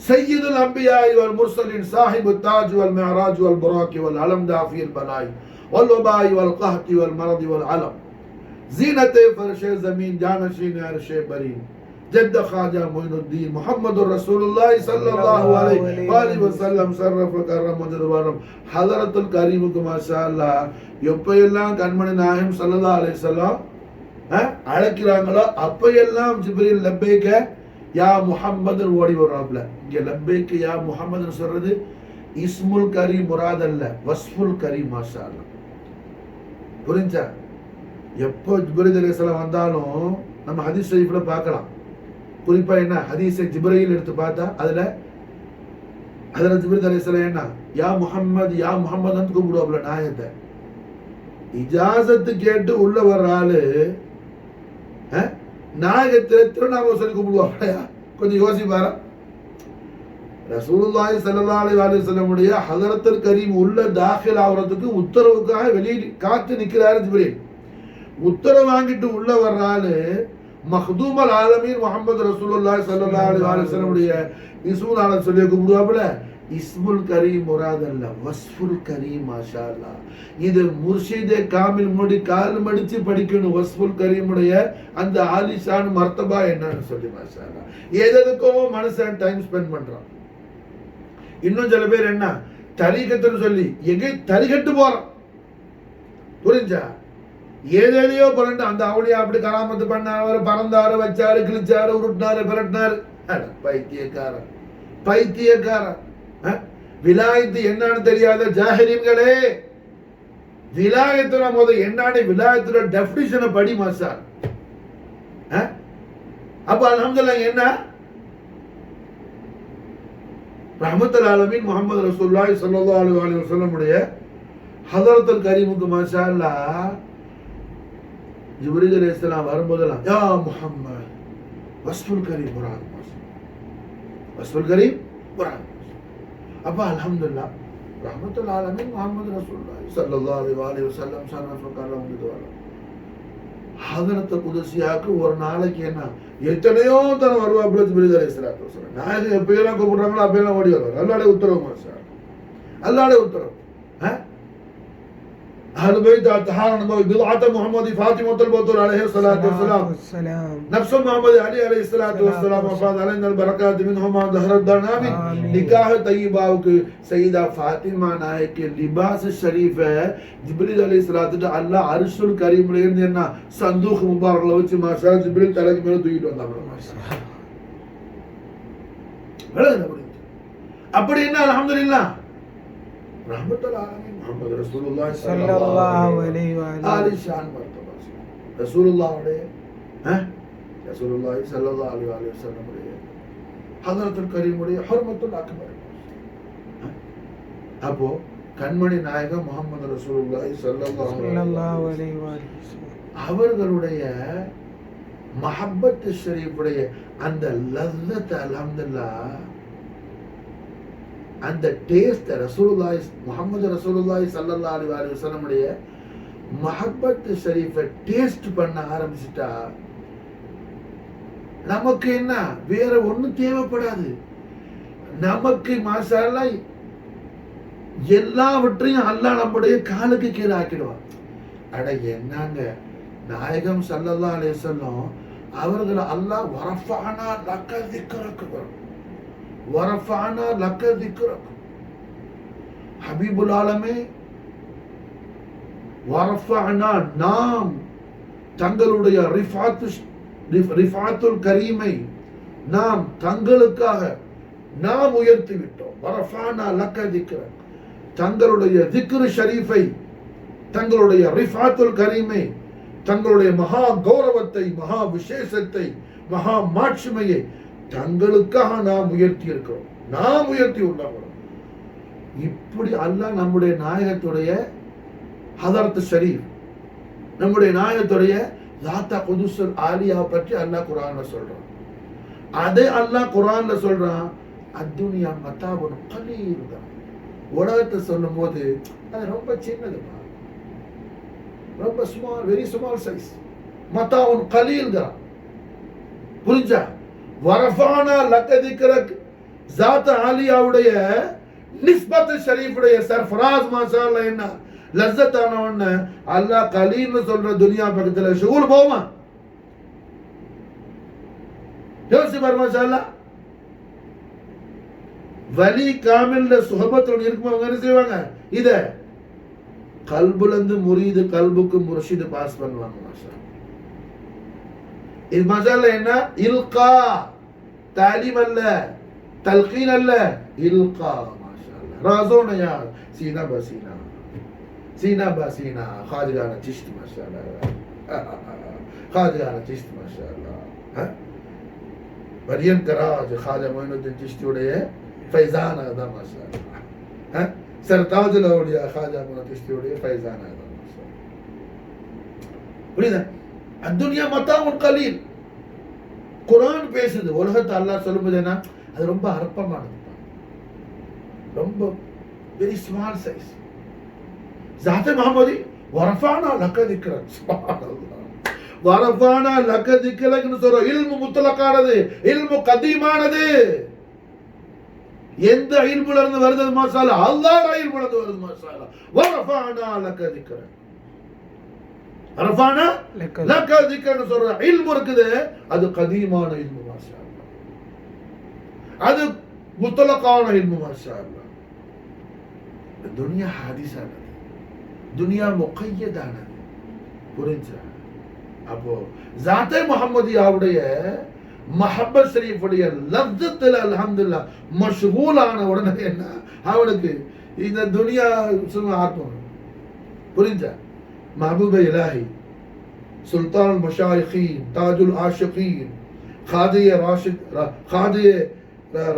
Speaker 1: சையதுல் அன்பியாஇ வல் முர்சலின் சாஹிபுத் தாஜ் வல் மிஅராஜ் வல் புராக் வல் அலம் தாஃபில் பலாய் வல் வபாய் வல் கஹ்த் வல் மரத் வல் அலம் ஜீனத் ஃபர்ஷ ज़मीन जानशीन अर्श बरी जद्द ख्वाजा मोइनुद्दीन मुहम्मदुर रसूलुल्लाह सल्लल्लाहु अलैहि वसल्லம் ஷர்ரஃப கர்ரம் வஜதவரம் ஹதரத்துல் கரீமுக்கு மாஷா அல்லாஹ் எப்பெல்லாம் கண்மணி நாயகம் ஸல்லல்லாஹு அலைஹி வஸல்லம் அழைக்கிறாங்களோ அப்பெல்லாம் ஜிப்ரீல் லப்பைக யா முஹம்மது ஓடி வர்றாப்ல. இங்க லப்பைக யா முஹம்மது சொல்றது இஸ்முல் கரீம் முராத் அல்ல, வஸ்ஃபுல் கரீம் மாஷா அல்லாஹ். புரிஞ்சா? எப்போ ஜிப்ரீல் அலைஹிஸ்ஸலாம் வந்தாலும் நம்ம ஹதீஸ் ஷரீஃப்ல பார்க்கலாம். குறிப்பா என்ன ஹதீஸை ஜிப்ரீல் எடுத்து பார்த்தா அதுல ஜிப்ரீல் அலைஹிஸ்ஸலாம் என்ன யா முஹம்மது யா முஹம்மதுன்னு கூப்பிடுவாப்ல நாயகத்தை. இஜாசத்து கேட்டு உள்ள வர்ற ஆளு நாயகத்தை திருநாமம் சொல்லி கூப்பிடுவாப்லையா? கொஞ்சம் யோசிப்பாரா? ரசூலுல்லாஹி ஸல்லல்லாஹு அலைஹி வஸல்லம் உடைய ஹதரத்துல் கரீம் உள்ள தாখিল ஆவறதுக்கு உத்தரவுக்காக வெளியே காத்து நிக்கிறாரு ஜிப்ரீல். உத்தரவு வாங்கிட்டு உள்ள வர்றாரு மஹ்தூமல் ஆலமீன் முஹம்மது ரசூலுல்லாஹி ஸல்லல்லாஹு அலைஹி வஸல்லம் உடைய இஸ்முல் ஆலம் சொல்லி கூப்பிடுவாப்ல. இஸ்முல் கரீம் முராத் அல்ல, வஸ்ஃபுல் கரீம் மாஷா அல்லாஹ். இது முர்ஷிதே காமில் மோடி கால் மடிச்சு படிக்கணும். வஸ்ஃபுல் கரீம் உடைய அந்த ஆலிஷான் மர்த்தபா என்னன்னு சொல்லி மாஷா அல்லாஹ். எதுக்கோ மனுஷன் டைம் ஸ்பெண்ட் பண்றான். இன்னும் சில பேர் என்ன தரீகத்துன்னு சொல்லி எங்க தரிகட்டு போறான். புரிஞ்சா? ஏதேதையோ பரண்டு அந்த அவளியா அப்படி கராமத்து பண்ணாரு, பறந்தாரு, வச்சாரு, கிழிச்சாரு, உருட்டினாரு, பிரட்டினாரு. பைத்தியக்காரன் பைத்தியக்காரன். விலாயத்து என்னன்னு தெரியாத ஜாஹிரீன்களே, விலாயத்துல முதல் என்னன்னு விலாயத்துல டெஃபினிஷனை படி மாசா. அப்ப அல்ஹம்துலில்லாஹ் என்ன ரஹ்மத்துல் ஆலமீன் முஹம்மது ரசூலுல்லாஹி ஸல்லல்லாஹு அலைஹி வஸல்லம் உடைய ஹதரத்துல் கரீமுக்கு மாஷா அல்லாஹ் ஜிப்ரீல் அலைஹிஸ்ஸலாம் வரும்போதெல்லாம் யா முஹம்மது வஸ்ஃபுல் கரீம் முராத் வஸ்ஃபுல் கரீம் முராத். அப்ப அல்ஹம்துலில்லாஹ் ரஹ்மத்துல் ஆலமீன் முஹம்மது ரசூலுல்லாஹி ஸல்லல்லாஹு அலைஹி வஸல்லம் ஷர்ரஃப கர்ரம் வஜதவரம் ஹதரத் குதுசியாக்கு ஒரு நாளைக்கு என்ன எத்தனையோ தரம் வருவாப்புல ஜிப்ரீல் அலைஹிஸ்ஸலாத்து வஸலாம். நாயகம் எப்பயெல்லாம் கூப்பிடுறாங்களோ அப்பயெல்லாம் ஓடி வருவார். அல்லாஹ்வுடைய உத்தரவு மாஷா அல்லாஹ்வுடைய உத்தரவு. أهل بيت الطهارة النبوي بضعة محمد فاطمة البتول عليه الصلاة والسلام نفس محمد علي عليه الصلاة والسلام وفاض علينا البركات منهما ظهر الدرنام निकाह तय्यबा के सईदा फातिमा नायक के लिबास शरीफ है जिब्रील अलैहिस्सलातु अल्लाह अर्शुल करीम ले ना संदूक मुबारक लो ची माशाअल्लाह जिब्रील तलक मेरे दूई वंदा माशाअल्लाह அப்படி என்ன அல்ஹம்துலில்லாஹ் ரஹ்மத்துல் ஆலமீன் முஹம்மது ரசூலுல்லாஹி ஸல்லல்லாஹு அலைஹி வஸல்லம் மர்தபா ரசூலுல்லாஹ்வுடைய ரசூலுல்லாஹி ஸல்லல்லாஹு அலைஹி வஸல்லம் உடைய ஹதரத்துல் கரீம் உடைய ஹுர்மத்துல் அக்பர். அப்போ கண்மணி நாயகம் முஹம்மது ரசூலுல்லாஹி ஸல்லல்லாஹு அலைஹி வஸல்லம் அவர்களுடைய மஹப்பத் ஷரீஃபுடைய அந்த லஸ்ஸத் அல்ஹம்துலில்லாஹ் அந்த டேஸ்ட் ரசூலுல்லாஹி முஹம்மது ரசூலுல்லாஹி ஸல்லல்லாஹு அலைஹி வஸல்லம் உடைய மஹப்பத் ஷரீஃபை டேஸ்ட் பண்ண ஆரம்பிச்சுட்டா நமக்கு என்ன வேற ஒண்ணும் தேவைப்படாது. நமக்கு மாஷா அல்லாஹ் எல்லாவற்றையும் அல்லாஹ் நம்முடைய காலுக்கு கீழே ஆக்கிடுவான். அட என்னங்க நாயகம் ஸல்லல்லாஹு அலைஹி வஸல்லம் அவர்கள் அல்லாஹ் வரஃபஅனா லக திக்ரக வரஃபஅனா லக திக்ரக ஹபீபுல் ஆலமே வரஃபஅனா நாம் தங்களுடைய ரிஃபாத்துல் கரீமை நாம் தங்களுக்காக நாம் உயர்த்தி விட்டோம். வரஃபஅனா லக திக்ரக தங்களுடைய திக்ரு ஷரீஃபை தங்களுடைய ரிஃபாத்துல் கரீமை தங்களுடைய மகா கௌரவத்தை மகா விசேஷத்தை மகா மாட்சிமையை தங்களுக்காக நாம் உயர்த்தி இருக்கிறோம். நாம் உயர்த்தி உள்ளோம். இப்படி அல்லாஹ் நம்முடைய நாயகத்துடைய ஹதரத் ஷரீஃப் நம்முடைய நாயகத்துடைய லாத்தா குதுஸுல் ஆலியா பற்றி அல்லாஹ் குர்ஆன்ல சொல்றான். அதே அல்லாஹ் குர்ஆன்ல சொல்றான் அத்துனியா மதாபுன் கலீல். உலகத்தை சொல்லும் போது அது ரொம்ப சின்னதுமா, ரொம்ப ஸ்மால், வெரி ஸ்மால் சைஸ். மதாவுன் கலீல்ங்கிறான். புரிஞ்சா? வரஃபானா லக திக்ரக் ஜாத் ஆலியாவுடைய நிஸ்பத் ஷரீஃபுடைய சர்ஃபராஸ் மாஷா அல்லாஹ் என்ன லஸ்ஸத்தானவன் அல்லாஹ் கலீல்னு சொல்ற துனியா பக்கத்துல ஷூர் போமா யோசி பாரு மாஷா அல்லாஹ். வலி காமில்ல சுஹபத்தோட இருக்கும்போது என்ன செய்வாங்க? இத கல்புல இருந்து முரீது கல்புக்கு முர்ஷிது பாஸ் பண்ணுவாங்க. மாஷா இது மாஷா அல்லாஹ் என்ன இல்கா தாலீம் அல்ல தல்கீன் அல்ல இல்கா. மாஷா அல்லாஹ் ராஸோன யார் சீனா பசீனா சீனா பசீனா खाजगाना चिश्ती माशा अल्लाह खाजगाना चिश्ती माशा अल्लाह मरियम कराज ख्वाजा मोइनुद्दीन चिश्ती उड़े फैजान आदा माशा अल्लाह सरताज लौलिया ख्वाजा मोइनुद्दीन चिश्ती उड़े फैजान आदा माशा புரியுதா? அத்துனியா மத்தாஉன் கலீல். குர்ஆன் பேசுது. உலகத்தை அல்லாஹ் சொல்லும்போது என்ன அது ரொம்ப அற்பமானது, ரொம்ப வெரி ஸ்மால் சைஸ். ज़ाते मोहम्मदी वरफ़ाना लक दिक्रक सुब्हानल्लाह वरफ़ाना लक दिक्रक नु சொல்ற இல்மு முத்லகானது இல்மு கதீமானது. எந்த இல்முல இருந்து வருது மாஷா அல்லாஹ்? அல்லாஹ்வுடைய இல்முல இருந்து வருது மாஷா அல்லாஹ். வரஃபானா லக திக்ரக் வரஃபானா லக திக்ரக் சொல்ற இல்மு இருக்குது அது கதீமான இல்மு மாஷா அல்லாஹ். அது முத்லகான இல்மு மாஷா அல்லாஹ். துனியா ஹாதிஸா दुनिया मुक़य्यदाனது. புரிஞ்சா? அப்போ ज़ाते முஹம்மதியாவுடைய மஹப்பத் ஷரீஃபுடைய லஃப்ஸத்துல அல்ஹம்துலில்லாஹ் மஷ்கூல் ஆன உடனே என்ன அவனுக்கு இந்த துனியா சும்மா ஆத்மம். புரிஞ்சா? महबूब इलाही सुल्तान मशाइखीन ताजुल आशिकीन खादिय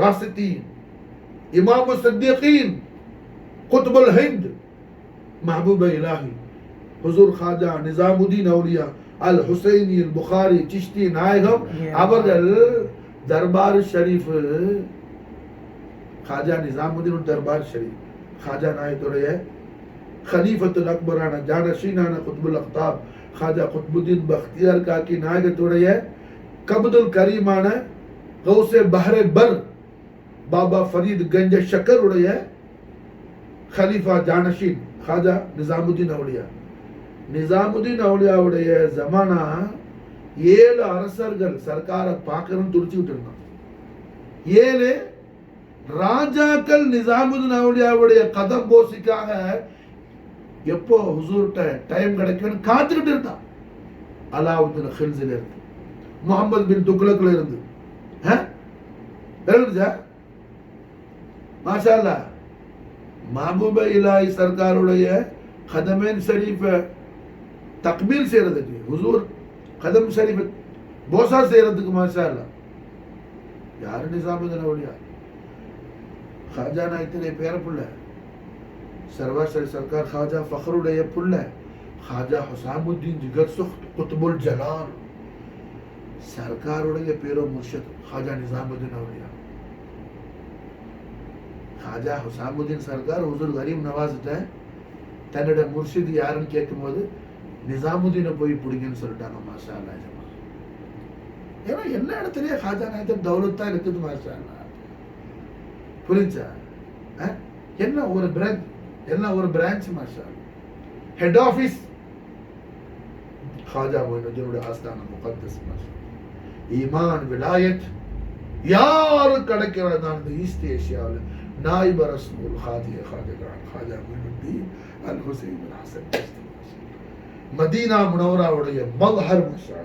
Speaker 1: रासितीन इमाम सिद्दीकीन कुतुबुल हिंद महबूब इलाही हुजूर ख्वाजा निजामुद्दीन औलिया अल हुसैनी अल बुखारी चिश्ती नायகம் அவர்கள் दरबार शरीफ ख्वाजा निजामुद्दीन दरबार शरीफ ख्वाजा नायतुடைய खलीफतुल अकबराना जानशीनाना कुतुबुल अख्ताब ख्वाजा कुतुबुद्दीन बख्तियार काकी नायகத்துடைய कब्दुल करीமான गौसे बहरे बर बाबा फरीद गंज शकर உடைய खलीफा जानशीन ख्वाजा निजामुद्दीन औलिया நிசாமுதீன் அவுலியாவுடைய ஜமானா 7 அரசர்கள் சர்க்காரை பார்க்கறன்னு துடிச்சுட்டு இருந்தான். 7 ராஜாக்கள் நிசாமுதீன் அவுலியாவுடைய கதம் போசிக்காக எப்போ ஹுசூர்ட்ட டைம் கிடைக்கும்னு காத்துக்கிட்டு இருந்தான். அலாவுதீன் ஹில்ஸில் இருந்து முகமது பின் துக்ளக்ல இருந்து தெரிஞ்சா மாஷா அல்லாஹ் महबूब इलाही सरकारुடைய கதமேன் ஷரீஃப தக்பீல் செய்யறதுக்கு ஹுசூர் கதம் ஷரீஃப் போசா செய்யறதுக்கு மாஷா அல்லாஹ் யாரு நிசாமுதீன் அவுலியா ख्वाजा நாயகத்துடைய பேரப்புள்ள சர்வஸ்ரீ சர்க்கார் ख्वाजा ஃபக்ருடைய புள்ள ख्वाजा ஹுசாமுத்தீன் ஜிகர் சுக்த் குத்புல் ஜலால் சர்க்காருடைய பேரோ முர்ஷித் ख्वाजा நிசாமுதீன் அவுலியா ख्वाजा हुसामुद्दीन सरकार हुजूर गरीब नवाज है தன்னோட முர்ஷிது யாருன்னு கேட்கும்போது நிசாமுதீனை போய் பிடிங்கன்னு சொல்லிட்டாங்க. மாஷா அல்லா. ஏன்னா எல்லா இடத்துலயும் ஹாஜா நாயத்தர் தௌலத் தான் இருக்குது. மாஷா அல்லா. புரிஞ்சா? என்ன ஒரு பிரான்ச், என்ன ஒரு பிரான்ச். மாஷா அல்லா. ஹெட் ஆபீஸ் ஹாஜா மொய்னுதீனுடைய ஆஸ்தான முகத்தஸ். மாஷா ஈமான் விலாயத் யாரு கிடைக்கிறது அந்த ஈஸ்ட் ஏஷியாவில் நாயிப ரசூல் ஹாஜா மொய்னுதீன் அல் ஹுசைன் அல் ஹசன். மதீனா முனவராவுடைய மல்ஹர். மாஷா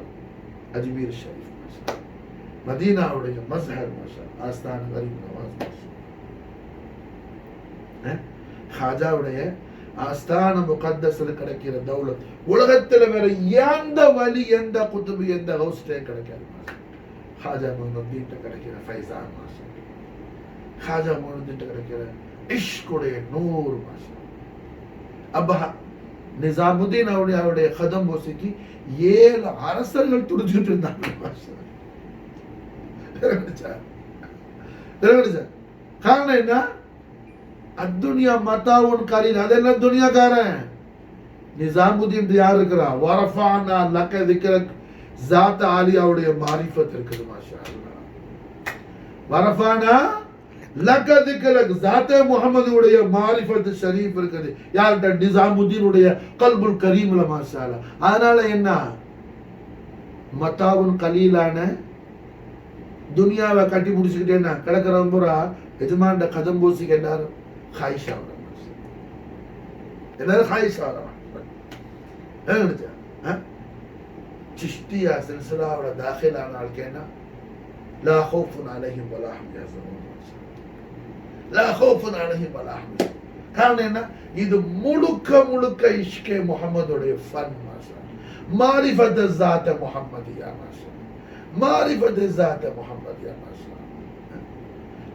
Speaker 1: அஜ்மீர் ஷரீஃப். மாஷா மதீனாவுடைய மஸ்ஹர். மாஷா ஆஸ்தான் கரீம் நவாஸ். ஹாஜாவுடைய ஆஸ்தான முகத்தஸ்ல கிடைக்கிற தௌலத் உலகத்துல வேற எந்த வலி, எந்த குத்துபு, எந்த ஹவுஸ்லயே கிடைக்காது. ஹாஜா மொய்னுதீன் கிடைக்கிற ஃபைசான். மாஷா ஹாஜா மொய்னுதீன் கிடைக்கிற இஷ்குடைய நூறு. மாஷா அப்ப நிசாமுதீன் அவருடைய கதம் போசிக்கு 7 அரசர்கள் துடிச்சுட்டு இருந்தாங்க. காரணம் என்ன? அத்துனியா மத்தாவுன் கலீல். அதெல்லாம் துனியாக்காரன். நிசாமுதீன் யார் இருக்கிறா? வரஃபானா லக திக்ரக் ஸாத் ஆலியாவுடைய மாரிஃபத் இருக்குது. மாஷா அல்லாஹ். வரஃபானா லக திக்ரக் ஸாத் முஹம்மதுடைய மாரிஃபத் ஷரீஃப் இருக்குது. யார்ட்ட? நிசாமுதீனுடைய கல்புல் கரீம்ல. மாஷா அல்லாஹ். அதனால என்ன? மத்தாவுன் கலீலான துனியாவை கட்டி முடிச்சுக்கிட்டே என்ன கிடக்கிறவன் பூரா எஜமான்ட கதம் பூசிக்கு எல்லாரும் ஹாயிஷா. எல்லாரும் ஹாயிஷா. சிஷ்டியா சில்சிலாவோட தாখিলাன ஆள்கேனா லா ஹௌஃபுன் அலைஹிம் வலா ஹும் யஹ்சனூன். லா ஹௌஃபுன் அலைஹிம் வலா ஹும். காரணம் என்ன? இது முழுக்க முழுக்க இஷ்கே முஹம்மதுடைய ஃபன். மாஷா மாரிஃபத் ஸாத் முஹம்மதியா. மாஷா மாரிஃபத் ஸாத் முஹம்மதியா. மாஷா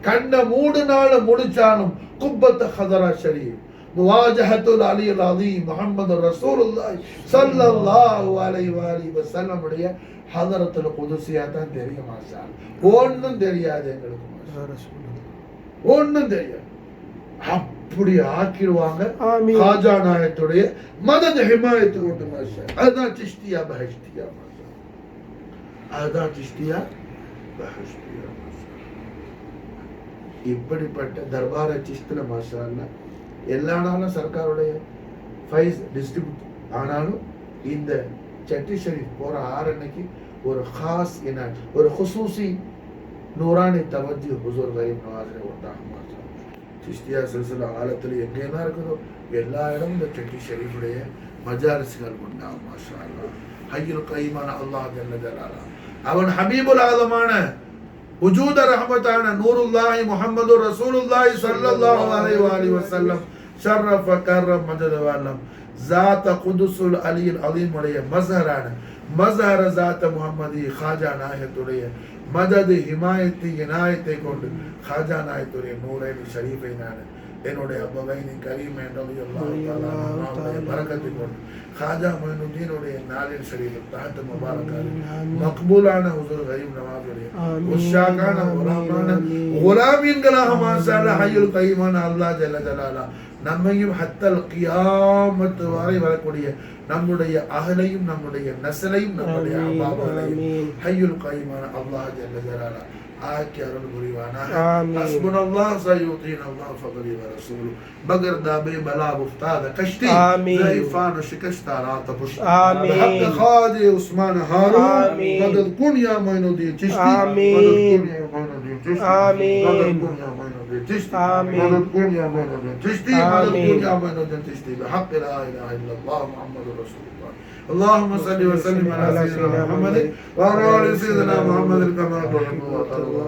Speaker 1: கண்ண 3 நாள் முடிச்சாலும் குப்பத் ஹதரா ஷரீஃப் முவாஜஹத்துல் அலியுல் அஸீம் முஹம்மது ரசூலுல்லாஹி ஸல்லல்லாஹு அலைஹி வஸல்லம் உடைய ஹதரத்துல் குதுசியா தான் தெரியும். மாஷா ஒண்ணும் தெரியாது எங்களுக்கு. ஒண்ணும் தெரியாது. அப்படி ஆக்கிடுவாங்க. ஹாஜா நாயத்துடைய மதத் ஹிமாயத்து கொண்டு. மாஷா அதுதான் சிஷ்தியா பஹஷ்தியா. மாஷா அதுதான் சிஷ்தியா பஹஷ்தியா. இப்படிப்பட்ட தர்பார சிஸ்தில மாஷா அல்லாஹ் எல்லா நாளும் சர்க்காருடைய ஃபைஸ் டிஸ்ட்ரிபியூட் ஆனாலும் இந்த சட்டி ஷரீஃப் போற ஆரண்ணைக்கு ஒரு खास என்ன ஒரு खुसूसी நூரானி தவஜ்ஜு ஹுசூர் கரீம் நவாஸ்ல உண்டாகும். மாஷா சிஸ்தியா சில்சிலா ஆலத்துல எங்கெல்லாம் இருக்குதோ எல்லா இடமும் இந்த சட்டி ஷரீஃபுடைய மஜாலிஸ்கள் உண்டாகும். மாஷா அல்லாஹ். ஹய்யுல் கய்யிமான அல்லாஹ் ஜல்ல ஜலாலா அவன் ஹபீபுல் ஆலமான وجود رحمتنا نور الله محمد رسول الله صلى الله عليه وسلم شرف كرم مجد وعلم ذات قدس العلي العظيم உடைய மஸ்ஹரான மஸ்ஹர் ذات முஹம்மதி ஹாஜா நாயத்துடைய மதத் ஹிமாயத்தி இனாயத்தை கொண்டு ஹாஜா நாயத்துடைய நூரைன் ஷரீஃபைனான என்னுடைய அபவைனி கரீமன் ரலியல்லாஹு தஆலா அன்ஹுடைய பரக்கத்தை கொண்டு ஹாஜா மொய்னுதீனுடைய நாளின் ஷரீஃப் தஹத் முபாரக்கான மக்பூலான ஹுசூர் கரீம் நவாஸுடைய உஷாகான குலாமான குலாமீன்களாக மாஷா அல்லாஹ் ஹய்யுல் கய்யிமான அல்லாஹ் ஜல்ல ஜலாலா நம்மையும் ஹத்தல் கியாமத் வரை வரக்கூடிய நம்முடைய அஹலையும் நம்முடைய நஸ்லையும் நம்முடைய அபாபலையும் ஹய்யுல் கய்யிமான அல்லாஹ் ஜல்ல ஜலாலா آج کے ارن بریوانا ہے حسبنا اللہ سیوطین اللہ فضلی و رسول بگر دابے بلا بفتاد کشتی ضعیفان و شکشتا رات پشت بحق خواجہ عثمان ہارون مدد کن یا معین الدین چشتی مدد کن یا معین الدین چشتی مدد کن یا معین الدین چشتی مدد کن یا معین الدین چشتی مدد کن یا معین الدین چشتی بحق لا الہ الا اللہ محمد رسول اللہ اللهم صل وسلم على سيدنا محمد وعلى ال سيدنا محمد كما تحب وترضى.